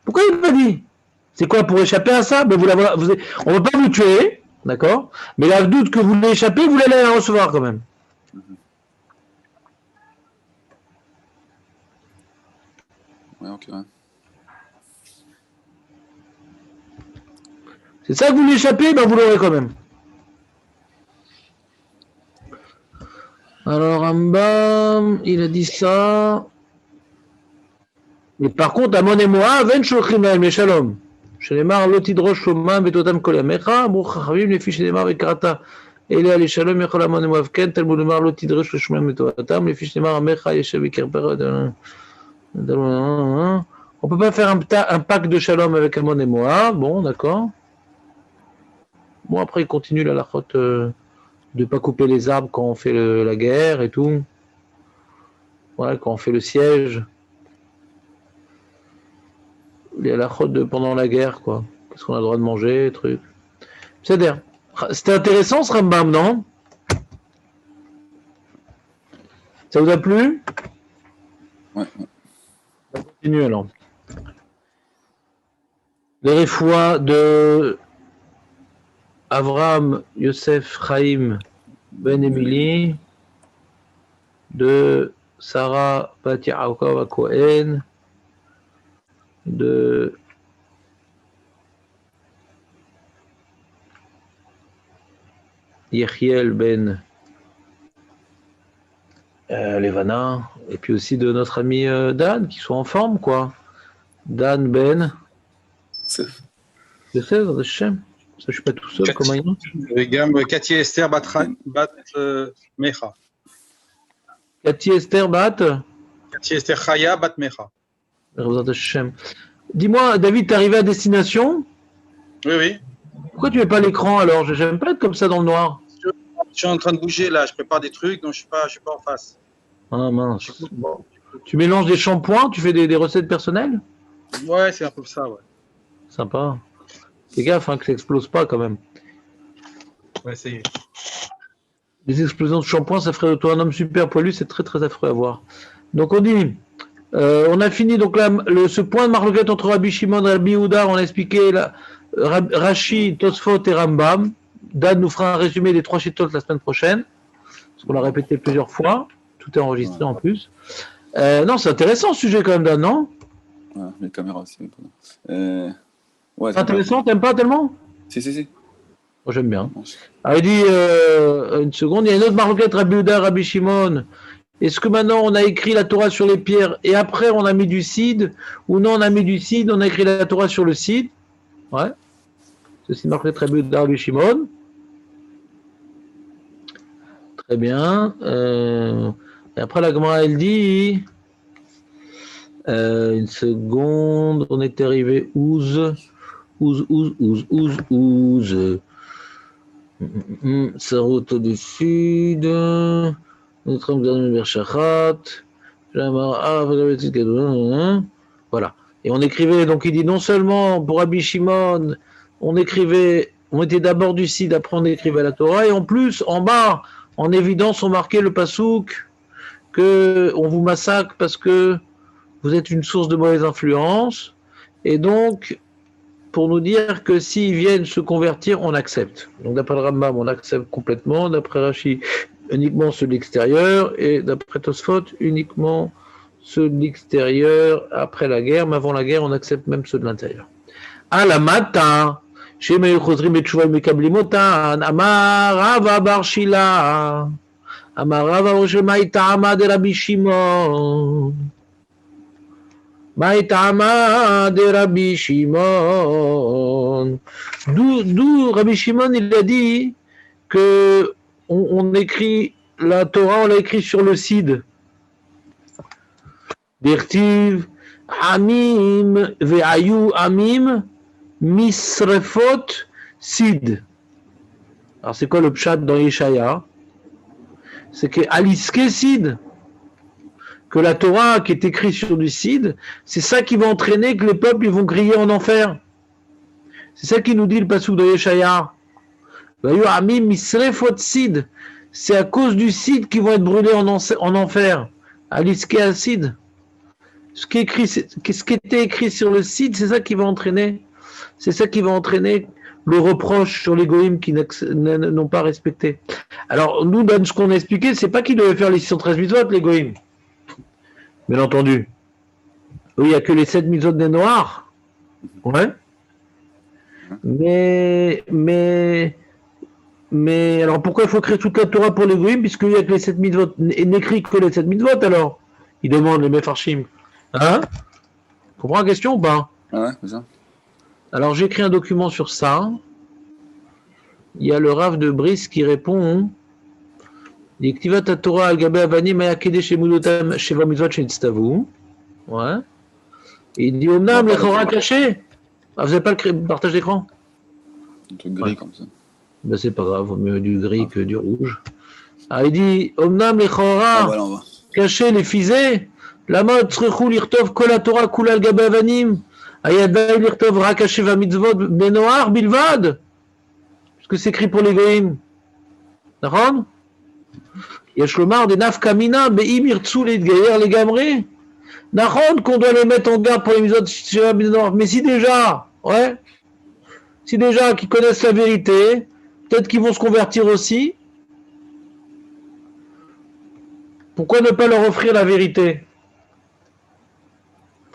[SPEAKER 1] Pourquoi il n'a pas dit? C'est quoi pour échapper à ça? On ne va pas vous tuer, d'accord? Mais la doute que vous voulez échapper, vous allez la recevoir quand même.
[SPEAKER 2] Ouais, ok. Ouais.
[SPEAKER 1] C'est ça que vous voulez échapper, ben vous l'aurez quand même. Alors Rambam, il a dit ça. Mais par contre, Amon et Moab, ven shulchim lahem leshalom. שנאמר לא תדרוש שלומם וטובתם כל ימיך, אמרו חכמים לפי שנאמר וקראת אליה לשלום יכול עמון ומואב כן, תלמוד לומר לא תדרוש לשלומם וטובתם, לפי שנאמר עמך ישב בקרבך. On peut pas faire un pacte de shalom avec Amon et Moab, bon d'accord. Bon après il continue la lachote de ne pas couper les arbres quand on fait la guerre et tout. Ouais, quand on fait le siège. Il y a la chôte pendant la guerre, quoi. Qu'est-ce qu'on a le droit de manger, truc. C'est-à-dire, c'était intéressant ce Rambam, non? Ça vous a plu?
[SPEAKER 2] Ouais.
[SPEAKER 1] On continue alors. Les réfois de Avraham Yosef Chaim Ben Emily, de Sarah Bat Yaakov Cohen, de Yechiel Ben Levana, et puis aussi de notre ami Dan, qui sont en forme, quoi. Dan Ben.
[SPEAKER 2] C'est...
[SPEAKER 1] Je sais, dans le Shem. Ça, je suis pas tout seul, comment il est.
[SPEAKER 4] וגם קטי אסתר בת מיכה.
[SPEAKER 1] Cathy Esther Bat.
[SPEAKER 4] קטי אסתר חיה בת מיכה.
[SPEAKER 1] Dis-moi, David, t'es arrivé à destination?
[SPEAKER 4] Oui, oui.
[SPEAKER 1] Pourquoi tu mets pas l'écran alors? J'aime pas être comme ça dans le noir.
[SPEAKER 4] Je suis en train de bouger là, je prépare des trucs, donc je suis pas en face.
[SPEAKER 1] Ah mince. Bon. Tu mélanges des shampoings, tu fais des recettes personnelles?
[SPEAKER 4] Ouais, c'est un peu ça, ouais.
[SPEAKER 1] Sympa. Fais gaffe hein, que ça explose pas quand même.
[SPEAKER 4] On va essayer.
[SPEAKER 1] Les explosions de shampoing, ça ferait de toi un homme super poilu, c'est très très affreux à voir. Donc on dit, on a fini donc là, ce point de marloquette entre Rabbi Shimon et Rabbi Yehuda, on a expliqué Rashi, Tosfot et Rambam. Dan nous fera un résumé des 3 shittot la semaine prochaine, parce qu'on l'a répété plusieurs fois, tout est enregistré en plus. Non, c'est intéressant ce sujet quand même, Dan, non?
[SPEAKER 2] Ouais, les caméras aussi.
[SPEAKER 1] Ouais, c'est intéressant, t'aimes pas tellement?
[SPEAKER 2] Si.
[SPEAKER 1] Moi j'aime bien. Alors il dit, une seconde, il y a une autre marloquette, Rabbi Yehuda, Rabbi Shimon. Est-ce que maintenant on a écrit la Torah sur les pierres et après on a mis du cidre, ou non on a mis du cidre, on a écrit la Torah sur le cidre? Ouais. Ceci marque très bien Rabbi Shimon. Très bien. Et après la Gemara elle dit, une seconde, on est arrivé Ouz. Sa route du sud. Notre homme vers Shachat. Voilà. Et on écrivait, donc il dit non seulement pour Rabbi Shimon, on mettait d'abord du cidre, après on écrivait la Torah, et en plus, en bas, en évidence, on marquait le pasouk que on vous massacre parce que vous êtes une source de mauvaise influence, et donc, pour nous dire que s'ils viennent se convertir, on accepte. Donc d'après le Rambam, on accepte complètement, d'après Rashi, uniquement ceux de l'extérieur, et d'après Tosfot, uniquement ceux de l'extérieur après la guerre, mais avant la guerre, on accepte même ceux de l'intérieur. À la matin, chez Meïchozrim et Tchouva Mekablimotan, Amar Rava Bar Shila, Amar Rava Roshemaïta Amad Rabbi Shimon, Maïta Amad Rabbi Shimon. D'où Rabbi Shimon, il a dit que on écrit la Torah, on l'a écrit sur le cidre. Dirtiv Amim ve'ayu Amim misrefot sid. Alors c'est quoi le pshat dans Yeshaya? C'est que aliske sid, que la Torah qui est écrite sur du sid, c'est ça qui va entraîner que les peuples ils vont griller en enfer. C'est ça qui nous dit le pasuk de Yeshaya. Vayu Amim misrefot sid. C'est à cause du cidre qu'ils vont être brûlés en enfer. Aliske acide. ce qui était écrit sur le site, c'est ça qui va entraîner. C'est ça qui va entraîner le reproche sur les goïms qui n'ont pas respecté. Alors, nous, dans ce qu'on a expliqué, c'est pas qu'ils devaient faire les 613 mitzvot, les goïms. Bien entendu. Oui, il n'y a que les 7 mitzvot des Noirs. Ouais. Mais, alors pourquoi il faut écrire toute la Torah pour les goïms, puisqu'il n'y a que les 7 mitzvot, et n'écrit que les 7 mitzvot alors? Il demande les Mefarshim. Hein? Comprends la question ou pas?
[SPEAKER 2] Ah ouais, c'est ça.
[SPEAKER 1] Alors j'ai écrit un document sur ça. Il y a le Rav de Brice qui répond. Il dit Ktivat Torah al Gabe Avanim Maya Kedesh Emudotam Sheva Mitzvot Shenitztavu. Ouais. Et il dit Omnam Lechora caché. Ah, vous n'avez pas le partage d'écran?
[SPEAKER 2] Un truc gris comme ça.
[SPEAKER 1] Ben c'est pas grave, mieux du gris que du rouge. Ah, il dit Omnam Lechora
[SPEAKER 2] Voilà, on va.
[SPEAKER 1] caché les fisés. Lama Tzrechou Lirtov Kol HaTorah Kula al Gabe Avanim. Ayadai Lirtov Rak Sheva Mitzvot Benoar Bilvad. Que c'est écrit pour les goïms. D'accord? Yesh lomar des nafkamina be'im irtsu l'idgayer les gamrés. D'accord qu'on doit les mettre en garde pour les mitzvot Sheva Mitzvot. Mais si déjà, ouais, si déjà qu'ils connaissent la vérité, peut-être qu'ils vont se convertir aussi. Pourquoi ne pas leur offrir la vérité?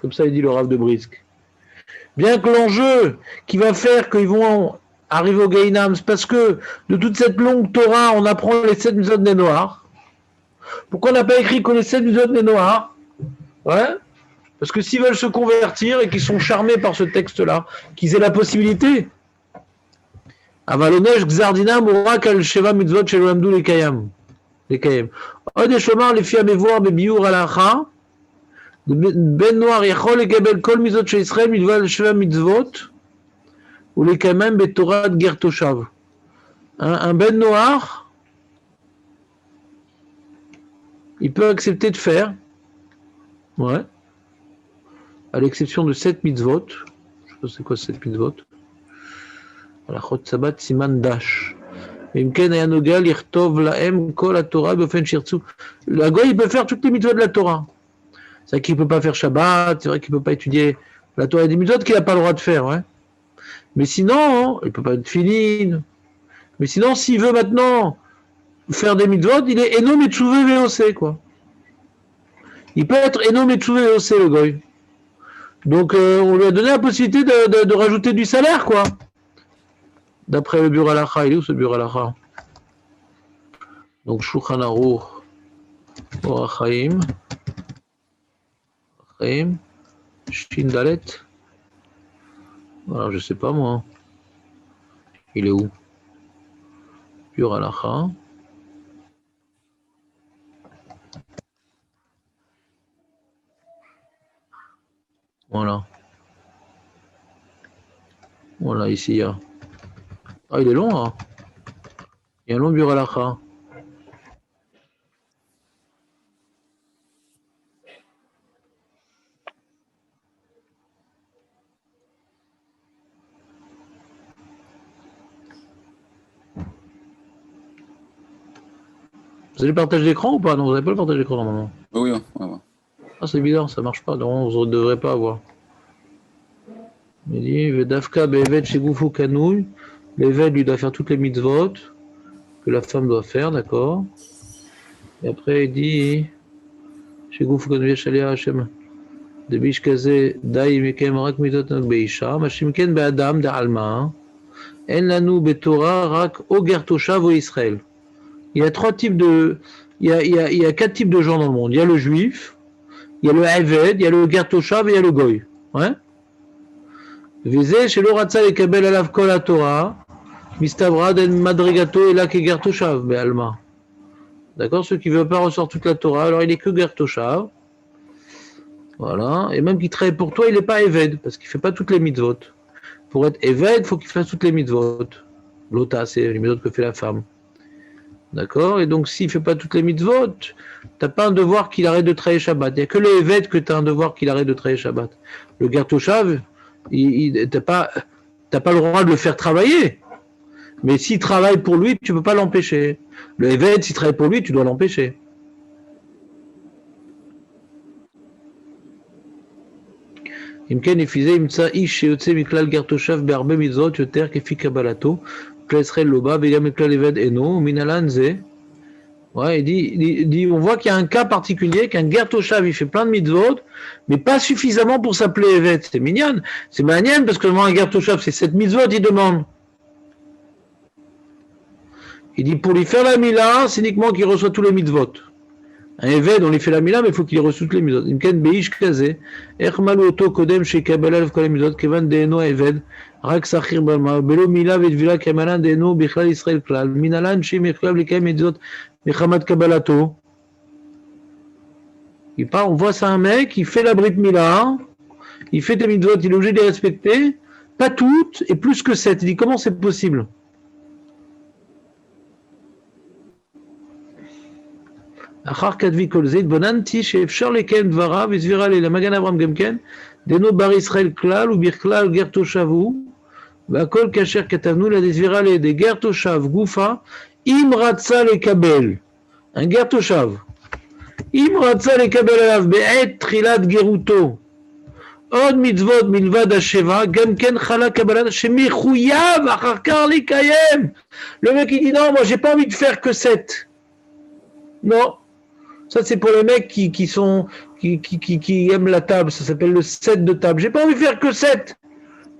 [SPEAKER 1] Comme ça, il dit le Rav de Brisk. Bien que l'enjeu qui va faire qu'ils vont arriver au Gaïnam, c'est parce que de toute cette longue Torah, on apprend les 7 mitzvot des Noirs. Pourquoi on n'a pas écrit que les 7 mitzvot des Noirs? Ouais. Parce que s'ils veulent se convertir et qu'ils sont charmés par ce texte-là, qu'ils aient la possibilité. Avalonesh Gzardinam Urak al Sheva mitzvot shel Amdou les Kayam. Les Kayam. Od Eshomar les Fia Bevoar Bebiur Alacha. Ben Noir Yachol et Gabel Kol mitzvot shel Israël milval Sheva mitzvot. Ou les Kamem Betorah de Gertoshav. Un Ben Noir, il peut accepter de faire, ouais, à l'exception de 7 mitzvot. Je sais pas c'est quoi 7 mitzvot. La Chot Sabat Siman Dash. La Goy, il peut faire toutes les mitzvot de la Torah. C'est vrai qu'il ne peut pas faire Shabbat, c'est vrai qu'il ne peut pas étudier la Torah des mitzvot qu'il n'a pas le droit de faire, ouais. Mais sinon, il ne peut pas être filine. Mais sinon, s'il veut maintenant faire des mitzvot, il est Eno Metchouvé VOC, quoi. Il peut être Eno Metchouvé VOC, le goy. Donc, on lui a donné la possibilité de rajouter du salaire, quoi. D'après le Biur Halacha. Il est où ce Biur Halacha? Donc, Shulchan Aruch, Orach Chaim, Shin Dalet. Alors, je sais pas, moi. Il est où? Biur Halacha. Voilà. Voilà, ici, il y a. Ah, il est long, hein. Il y a un long Biur Halacha. Vous avez le partage d'écran ou pas? Non, vous n'avez pas le partage d'écran normalement.
[SPEAKER 2] Oui, oui, on va voir.
[SPEAKER 1] Ah, c'est bizarre, ça marche pas. Donc, on ne devrait pas avoir. Il dit Vedafka Be'eved Shegufu Kanouy. L'Eved lui doit faire toutes les mitzvot que la femme doit faire, d'accord. Et après, il dit Shegufu Kanouy Yeshalia Hashem. Debish Kaze Dai Mekem Rak Mitzvot Beisha. Mashimken Be'adam De'alma. En Lanu Be'Torah Rak Oger Toshav Israël. Il y a 4 types de gens dans le monde. Il y a le juif, il y a le Eved, il y a le Gertoshav et il y a le Goy. Ouais. Vizé chez l'Oratza et Kabel Alav Kol HaTorah, Mistabrad en Madrigato et là que Gertoshav, Be'alma. D'accord. Ceux qui ne veulent pas ressortir toute la Torah, alors il n'est que Gertoshav. Voilà. Et même qui travaille pour toi, il n'est pas Eved, parce qu'il ne fait pas toutes les mitzvot. Pour être Eved, il faut qu'il fasse toutes les mitzvot. L'ota, c'est les mitzvot que fait la femme. D'accord? Et donc, s'il ne fait pas toutes les mitzvot, tu n'as pas un devoir qu'il arrête de travailler Shabbat. Il n'y a que le Eved que tu as un devoir qu'il arrête de travailler Shabbat. Le Gertoshav, tu n'as pas le droit de le faire travailler. Mais s'il travaille pour lui, tu ne peux pas l'empêcher. Le Eved, s'il travaille pour lui, tu dois l'empêcher. אם כן, לפי זה ימצא איש שיוצא מכלל גר תושב בהרבה מצוות יותר כפי קבלתו, כלל ישראל לא בא וגם מכלל עבד אינו, מנהלן זה. Ouais, on voit qu'il y a un cas particulier, qu'un ger toshav, il fait plein de mitzvot, mais pas suffisamment pour s'appeler evet. C'est mignon. C'est mignon parce que un ger toshav, c'est 7 mitzvot, il demande. Il dit pour lui faire la mila, c'est uniquement qu'il reçoit tous les mitzvot. Un éved, on lui fait la mila, mais il faut qu'il reçoive toutes les mitzvot. Imken beish kaze, ech malu oto kodem shekabala lev kol mitzvot, kevan deeno éved, rak sachir balma, belo mila vedvila kemalan deeno bichlal Israël klal, minalan shim echlav likay mitzvot, mechamad kabalato. Il parle, on voit ça un mec, il fait la brit mila, il fait des mitzvot, il est obligé de les respecter, pas toutes, et plus que 7. Il dit comment c'est possible? אחר כתבי כל זה, התבוננתי שאפשר לקיים דבריו, הסבירה לי למגן אברהם גם כן, דנו בר ישראל כלל ובכלל גר תושב הוא, והכל כאשר כתבנו להסבירה לידי גר תושב גופה, אם רצה לקבל, גר תושב, אם רצה לקבל עליו בעת תחילת גרותו, עוד מצוות מלבד השבע, גם כן חלה קבלת שמחויב אחר כך לקיים. Le mec il dit non, moi j'ai pas envie de faire que 7. Non. Ça, c'est pour les mecs qui aiment la table. Ça s'appelle le 7 de table. J'ai pas envie de faire que 7.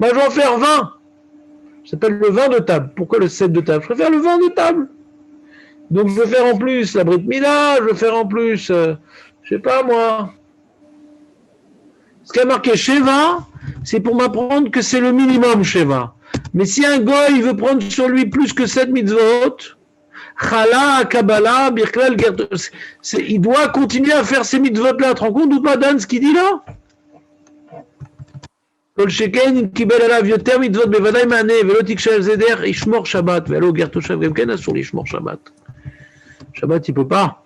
[SPEAKER 1] Moi, je vais en faire 20. Ça s'appelle le 20 de table. Pourquoi le 7 de table? Je préfère le 20 de table. Donc, je veux faire en plus la Brit Mila. Je veux faire en plus, je sais pas moi. Ce qui a marqué Sheva, c'est pour m'apprendre que c'est le minimum Sheva. Mais si un goy, il veut prendre sur lui plus que 7 mitzvot, Chala, Kabbalah, Birklal, il doit continuer à faire ces mitzvot-là. Tu te rends compte ou pas, Dan, ce qu'il dit là? Kol sheken, kibel alav yoter mitzvot bevadai maane, velo tikshel zeder, ishmor Shabbat, velo ger toshav gemken asur l'ishmor Shabbat. Shabbat, il peut pas.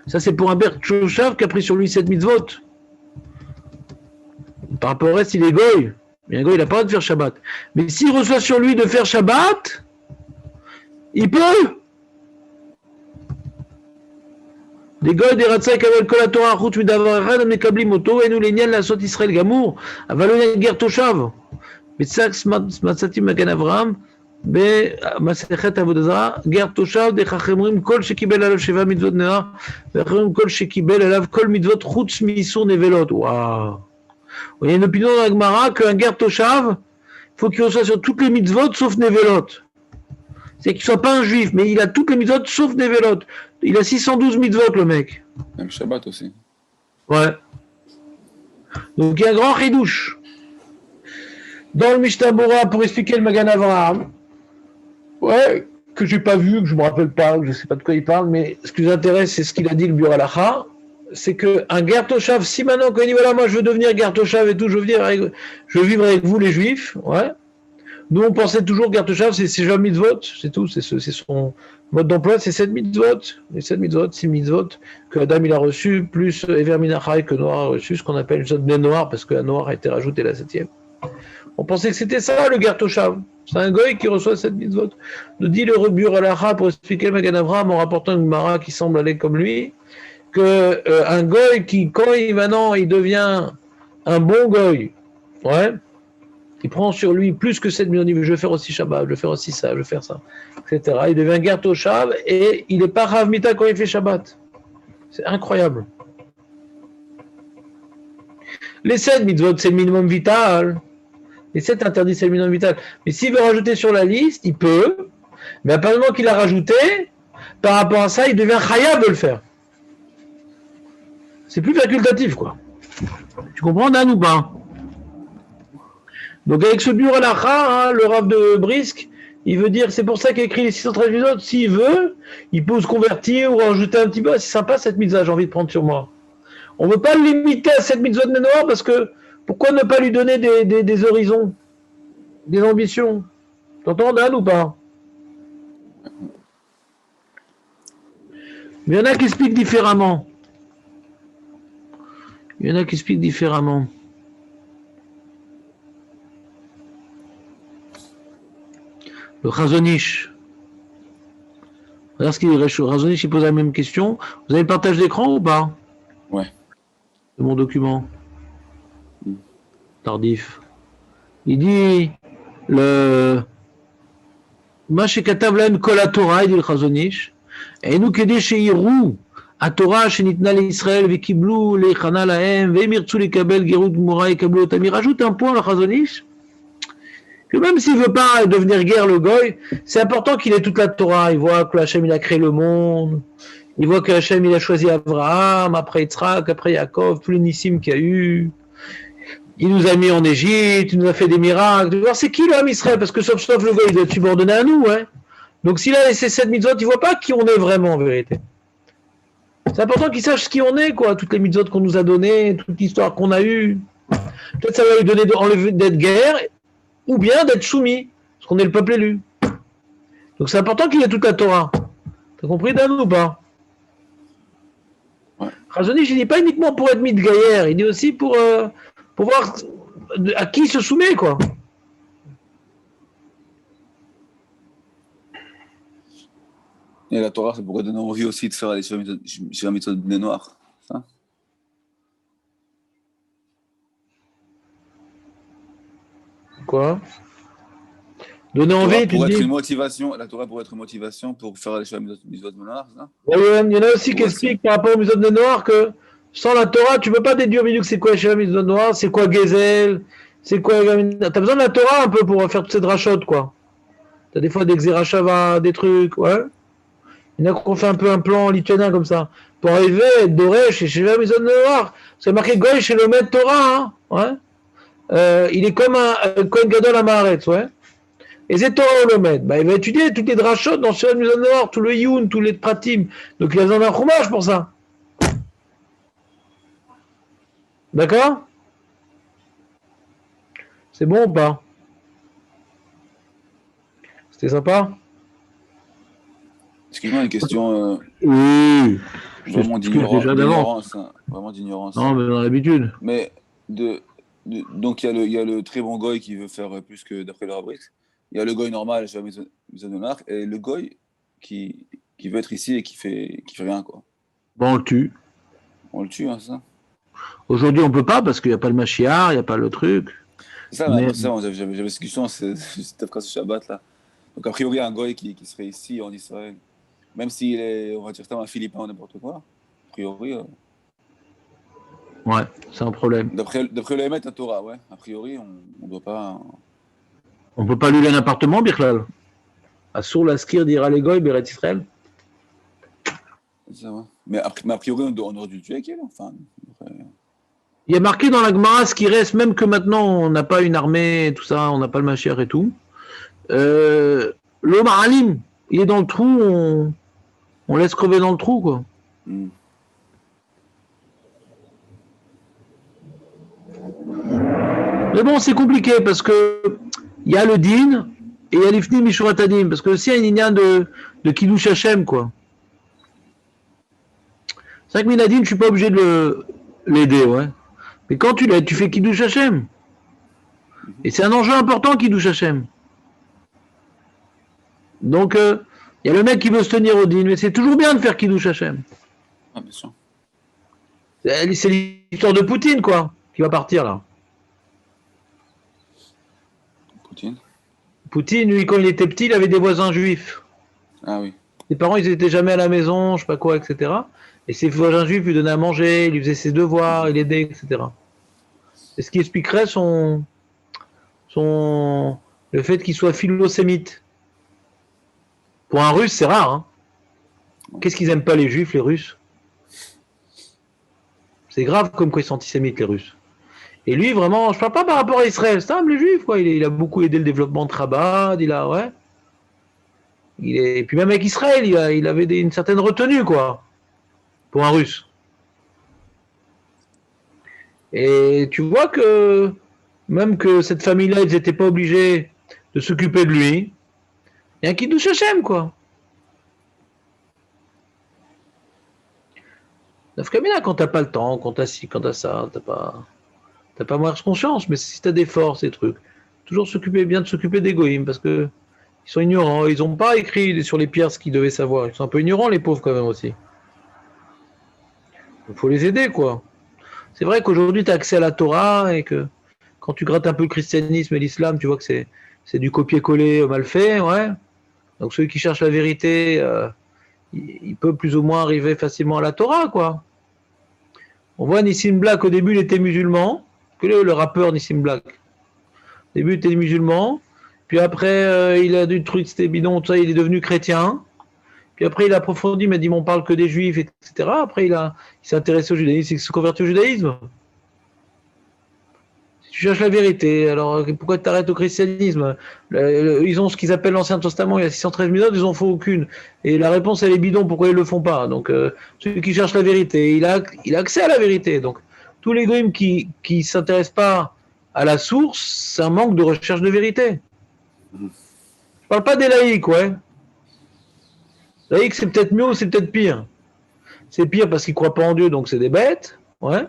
[SPEAKER 1] Ça, c'est pour un ger toshav qui a pris sur lui 7 mitzvot. Par rapport au reste, il est goy. Mais un goy, il n'a pas le droit de faire Shabbat. Mais s'il reçoit sur lui de faire Shabbat, il peut. Des goy des ratzai kavel kol haTorah chutz midavar echad am mekablim oto enu l'inyan la'asot Israël gamour aval lo ger toshav betzak matzatim magen Avraham במסכת עבודה זרה, גר תושב דכך אומרים כל שקיבל עליו 7 מצוות נאמר, ואחר אומרים כל שקיבל עליו כל מצוות חוץ מאיסור נבלות. Waouh. Il y a une opinion dans la Gemara qu'un ger toshav, il faut qu'il reçoive sur toutes les mitzvot sauf nevelot. C'est qu'il ne soit pas un juif, mais il a toutes les mitzvot sauf nevelot. Il a 612 mitzvot, le mec.
[SPEAKER 2] Même Shabbat aussi.
[SPEAKER 1] Ouais. Donc il y a un grand chidouche. Dans le Mishnah Bora, pour expliquer le Magan Avraham, ouais, que j'ai pas vu, que je me rappelle pas, que je sais pas de quoi il parle, mais ce qui nous intéresse, c'est ce qu'il a dit le Biur Halacha, c'est qu'un ger toshav, si maintenant quand il dit voilà, moi je veux devenir ger toshav et tout, je veux vivre avec vous les juifs, ouais. Nous on pensait toujours ger toshav, c'est 7 mitzvot, c'est tout, c'est son mode d'emploi, c'est 7 mitzvot, les 7 mitzvot, 6 mitzvot que Adam il a reçu, plus Ever Minachai que Noah a reçu, ce qu'on appelle une sorte de Noir, parce que la Noir a été rajoutée la 7e. On pensait que c'était ça le ger toshav. C'est un goy qui reçoit 7 mitzvot. Nous dit le Biur Halacha pour expliquer Magan Avraham en rapportant une Gemara qui semble aller comme lui, que un goy qui, quand maintenant il devient un bon goy, ouais, il prend sur lui plus que 7 millions, il dit je vais faire aussi Shabbat, je vais faire aussi ça, je vais faire ça, etc. Il devient ger toshav et il n'est pas Rav Mita quand il fait Shabbat. C'est incroyable. Les 7 mitzvot, c'est le minimum vital. Les 7 interdits, c'est le minimum vital. Mais s'il veut rajouter sur la liste, il peut. Mais à partir du moment qu'il a rajouté, par rapport à ça, il devient chayav de le faire. C'est plus facultatif, quoi. Tu comprends, Dan, ou pas? Donc, avec ce Biur Halacha, hein, le Rav de Brisk, il veut dire, c'est pour ça qu'il a écrit les 613 mitzvot. S'il veut, il peut se convertir ou rajouter un petit peu. C'est sympa cette mitzvah, j'ai envie de prendre sur moi. On ne veut pas le limiter à cette mitzvot de Nénoir parce que pourquoi ne pas lui donner des horizons, des ambitions? T'entends, Dan, ou pas? Mais il y en a qui expliquent différemment. Il y en a qui expliquent différemment. Le Chazon Ish. Regarde ce qu'il dit. Le Chazon Ish, il pose la même question. Vous avez le partage d'écran ou pas?
[SPEAKER 2] Ouais.
[SPEAKER 1] De mon document. tardif. Il dit le מה שכתב להם כל התורה, dit le Chazon Ish, היינו כדי שיראו התורה שניתנה לישראל וקיבלו להיכנה להם, והם ירצו לקבל גרות גמורה יקבלו אותם. Il rajoute un point, le Chazon Ish, que même s'il ne veut pas devenir guerre le goy, c'est important qu'il ait toute la Torah. Il voit que Hachem il a créé le monde, il voit que Hachem il a choisi Abraham, après Yitzhak, après Yaakov, tous les Nissim qu'il y a eu. Il nous a mis en Égypte, il nous a fait des miracles. Alors, c'est qui l'homme Israël? Parce que sauf le goy, il doit être subordonné à nous. Hein. Donc s'il a laissé cette mitzvot, il ne voit pas qui on est vraiment en vérité. C'est important qu'il sache qui on est, quoi. Toutes les mitzvot qu'on nous a données, toute l'histoire qu'on a eue. Peut-être ça va lui donner d'être guerre, ou bien d'être soumis, parce qu'on est le peuple élu. Donc c'est important qu'il ait toute la Torah. T'as compris, Dan, ou pas?
[SPEAKER 2] Ouais.
[SPEAKER 1] Chazon Ish, il dit pas uniquement pour être mis de guerre, il dit aussi pour voir à qui il se soumet, quoi.
[SPEAKER 2] Et la Torah, c'est pour donner envie aussi de faire les mitzvot de Bnei Noach. Ça?
[SPEAKER 1] Quoi? Donner envie, tu
[SPEAKER 2] pour être
[SPEAKER 1] dis.
[SPEAKER 2] une motivation, la Torah pour être une motivation pour faire les mitzvot de Bnei Noach, ça?
[SPEAKER 1] Il y en a aussi qui expliquent par rapport aux mitzvot de Noir que sans la Torah, tu ne peux pas déduire que c'est quoi les mitzvot de Noir, c'est quoi Gezel, c'est quoi. Tu as besoin de la Torah un peu pour faire toutes ces drachotes, quoi. Tu as des fois des Xerashava, des trucs, ouais. Il y en a qui ont fait un peu un plan lituanien comme ça. Pour arriver à être doré chez les mitzvot de Noir. C'est marqué Goy chez le maître Torah, hein, ouais. Il est comme un Kohen Gadol à Maaretz, ouais. Et c'est Torah Olomed. Bah, il va étudier toutes les drachotes dans Shira Mizon Noir, tout le Youn, tous les pratim. Donc il a besoin d'un chumage pour ça. D'accord? C'est bon ou pas? C'était sympa?
[SPEAKER 2] Excuse-moi, une question
[SPEAKER 1] Oui.
[SPEAKER 2] vraiment
[SPEAKER 1] déjà
[SPEAKER 2] d'ignorance. Hein, vraiment d'ignorance.
[SPEAKER 1] Non, mais dans l'habitude.
[SPEAKER 2] Mais donc il y a le très bon goy qui veut faire plus que d'après le Rabrix. Il y a le goy normal, je vais de marque, et le goy qui veut être ici et qui fait rien, quoi.
[SPEAKER 1] Bon, on le tue.
[SPEAKER 2] On le tue, hein, ça.
[SPEAKER 1] Aujourd'hui, on peut pas parce qu'il n'y a pas le Mashiach, il n'y a pas le truc.
[SPEAKER 2] C'est ça, mais ça, j'avais cette discussion, c'est ce Shabbat, là. Donc, a priori, un goy qui serait ici en Israël, même s'il est, on va dire ça, un Philippin ou n'importe quoi, a priori.
[SPEAKER 1] Ouais, c'est un problème.
[SPEAKER 2] D'après le Hémet à Torah, ouais, a priori, on ne doit pas.
[SPEAKER 1] On peut pas lui donner un appartement, Birklal. Assour l'askir dira les goy, Beret Israël.
[SPEAKER 2] Ça va. Mais a priori, on aurait dû le tuer avec elle. Enfin,
[SPEAKER 1] il y a marqué dans la Gemara ce qui reste, même que maintenant on n'a pas une armée, tout ça, on n'a pas le Mashiach et tout. L'Omar Alim, il est dans le trou, on laisse crever dans le trou, quoi.
[SPEAKER 2] Mm.
[SPEAKER 1] Mais bon, c'est compliqué parce que il y a le din et il y a l'ifni mishurat adim, parce que aussi il y a une ligne de Kiddush Hashem, quoi. C'est vrai que Minadine, je suis pas obligé de l'aider, ouais. Mais quand tu l'aides, tu fais Kiddush Hashem. Et c'est un enjeu important, Kiddush Hashem. Donc, il y a le mec qui veut se tenir au din, mais c'est toujours bien de faire Kiddush Hashem.
[SPEAKER 2] Ah, bien sûr.
[SPEAKER 1] C'est l'histoire de Poutine, quoi, qui va partir, là. Poutine, lui, quand il était petit, il avait des voisins juifs.
[SPEAKER 2] Ah oui.
[SPEAKER 1] Ses parents, ils n'étaient jamais à la maison, je sais pas quoi, etc. Et ses voisins juifs lui donnaient à manger, il lui faisait ses devoirs, il l'aidait, etc. C'est ce qui expliquerait le fait qu'il soit philo-sémite. Pour un Russe, c'est rare. Hein. Qu'est-ce qu'ils aiment pas les Juifs, les Russes? C'est grave comme quoi ils sont antisémites, les Russes. Et lui, vraiment, je parle pas par rapport à Israël, c'est simple, les Juifs, quoi. Il a beaucoup aidé le développement de Chabad, ouais. Et puis même avec Israël, il avait une certaine retenue, quoi, pour un Russe. Et tu vois que même que cette famille-là, ils n'étaient pas obligés de s'occuper de lui. Il y a un Kiddush Hashem, quoi. Nafkamina, quand t'as pas le temps, quand t'as ci, quand t'as ça, t'as pas moins conscience, mais si t'as des forces et trucs, toujours bien de s'occuper des goïms, parce que ils sont ignorants, ils n'ont pas écrit sur les pierres ce qu'ils devaient savoir, ils sont un peu ignorants, les pauvres, quand même, aussi. Il faut les aider, quoi. C'est vrai qu'aujourd'hui, tu as accès à la Torah, et que quand tu grattes un peu le christianisme et l'islam, tu vois que c'est du copier-coller mal fait, ouais. Donc celui qui cherche la vérité, il peut plus ou moins arriver facilement à la Torah, quoi. On voit Nissim Black, au début, il était musulman, que le rappeur Nissim Black. Au début, il était musulman, puis après, il a du truc, c'était bidon, tout ça, il est devenu chrétien. Puis après, il a approfondi, il m'a dit, on parle que des juifs, etc. Après, il s'est intéressé au judaïsme, il s'est converti au judaïsme. Si tu cherches la vérité, alors pourquoi tu t'arrêtes au christianisme? Ils ont ce qu'ils appellent l'Ancien Testament, il y a 613 000 autres, ils n'en font aucune. Et la réponse, elle est bidon, pourquoi ils ne le font pas? Donc, celui qui cherche la vérité, il a accès à la vérité. Donc, tous les goïms qui ne s'intéressent pas à la source, c'est un manque de recherche de vérité. Je ne parle pas des laïcs, ouais. Laïcs, c'est peut-être mieux ou c'est peut-être pire. C'est pire parce qu'ils ne croient pas en Dieu, donc c'est des bêtes, ouais.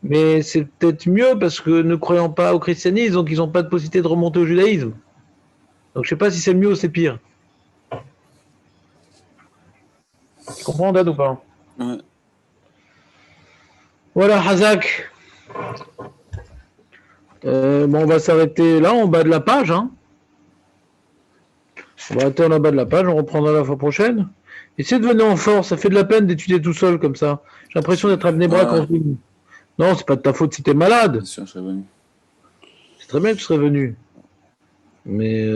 [SPEAKER 1] Mais c'est peut-être mieux parce que ne croyant pas au christianisme, donc ils n'ont pas de possibilité de remonter au judaïsme. Donc je ne sais pas si c'est mieux ou c'est pire. Tu comprends, Dad, ou pas?
[SPEAKER 2] Ouais.
[SPEAKER 1] Voilà, Hazak. Bon, on va s'arrêter là, en bas de la page. Hein. On va arrêter en bas de la page, on reprendra la fois prochaine. Essayez de venir en force, ça fait de la peine d'étudier tout seul comme ça. J'ai l'impression d'être à Bnei-Brak en film. Non, c'est pas de ta faute si t'es malade.
[SPEAKER 2] Bien sûr, je serais venu.
[SPEAKER 1] C'est très bien que tu serais venu. Mais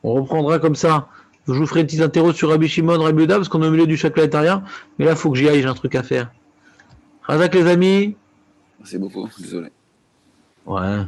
[SPEAKER 1] on reprendra comme ça. Je vous ferai une petite interro sur Rabbi Shimon, Rabbi Yehuda, parce qu'on est au milieu du chapitre intérieur. Mais là, il faut que j'y aille, j'ai un truc à faire. Razak les amis.
[SPEAKER 2] Merci beaucoup, désolé.
[SPEAKER 1] Ouais.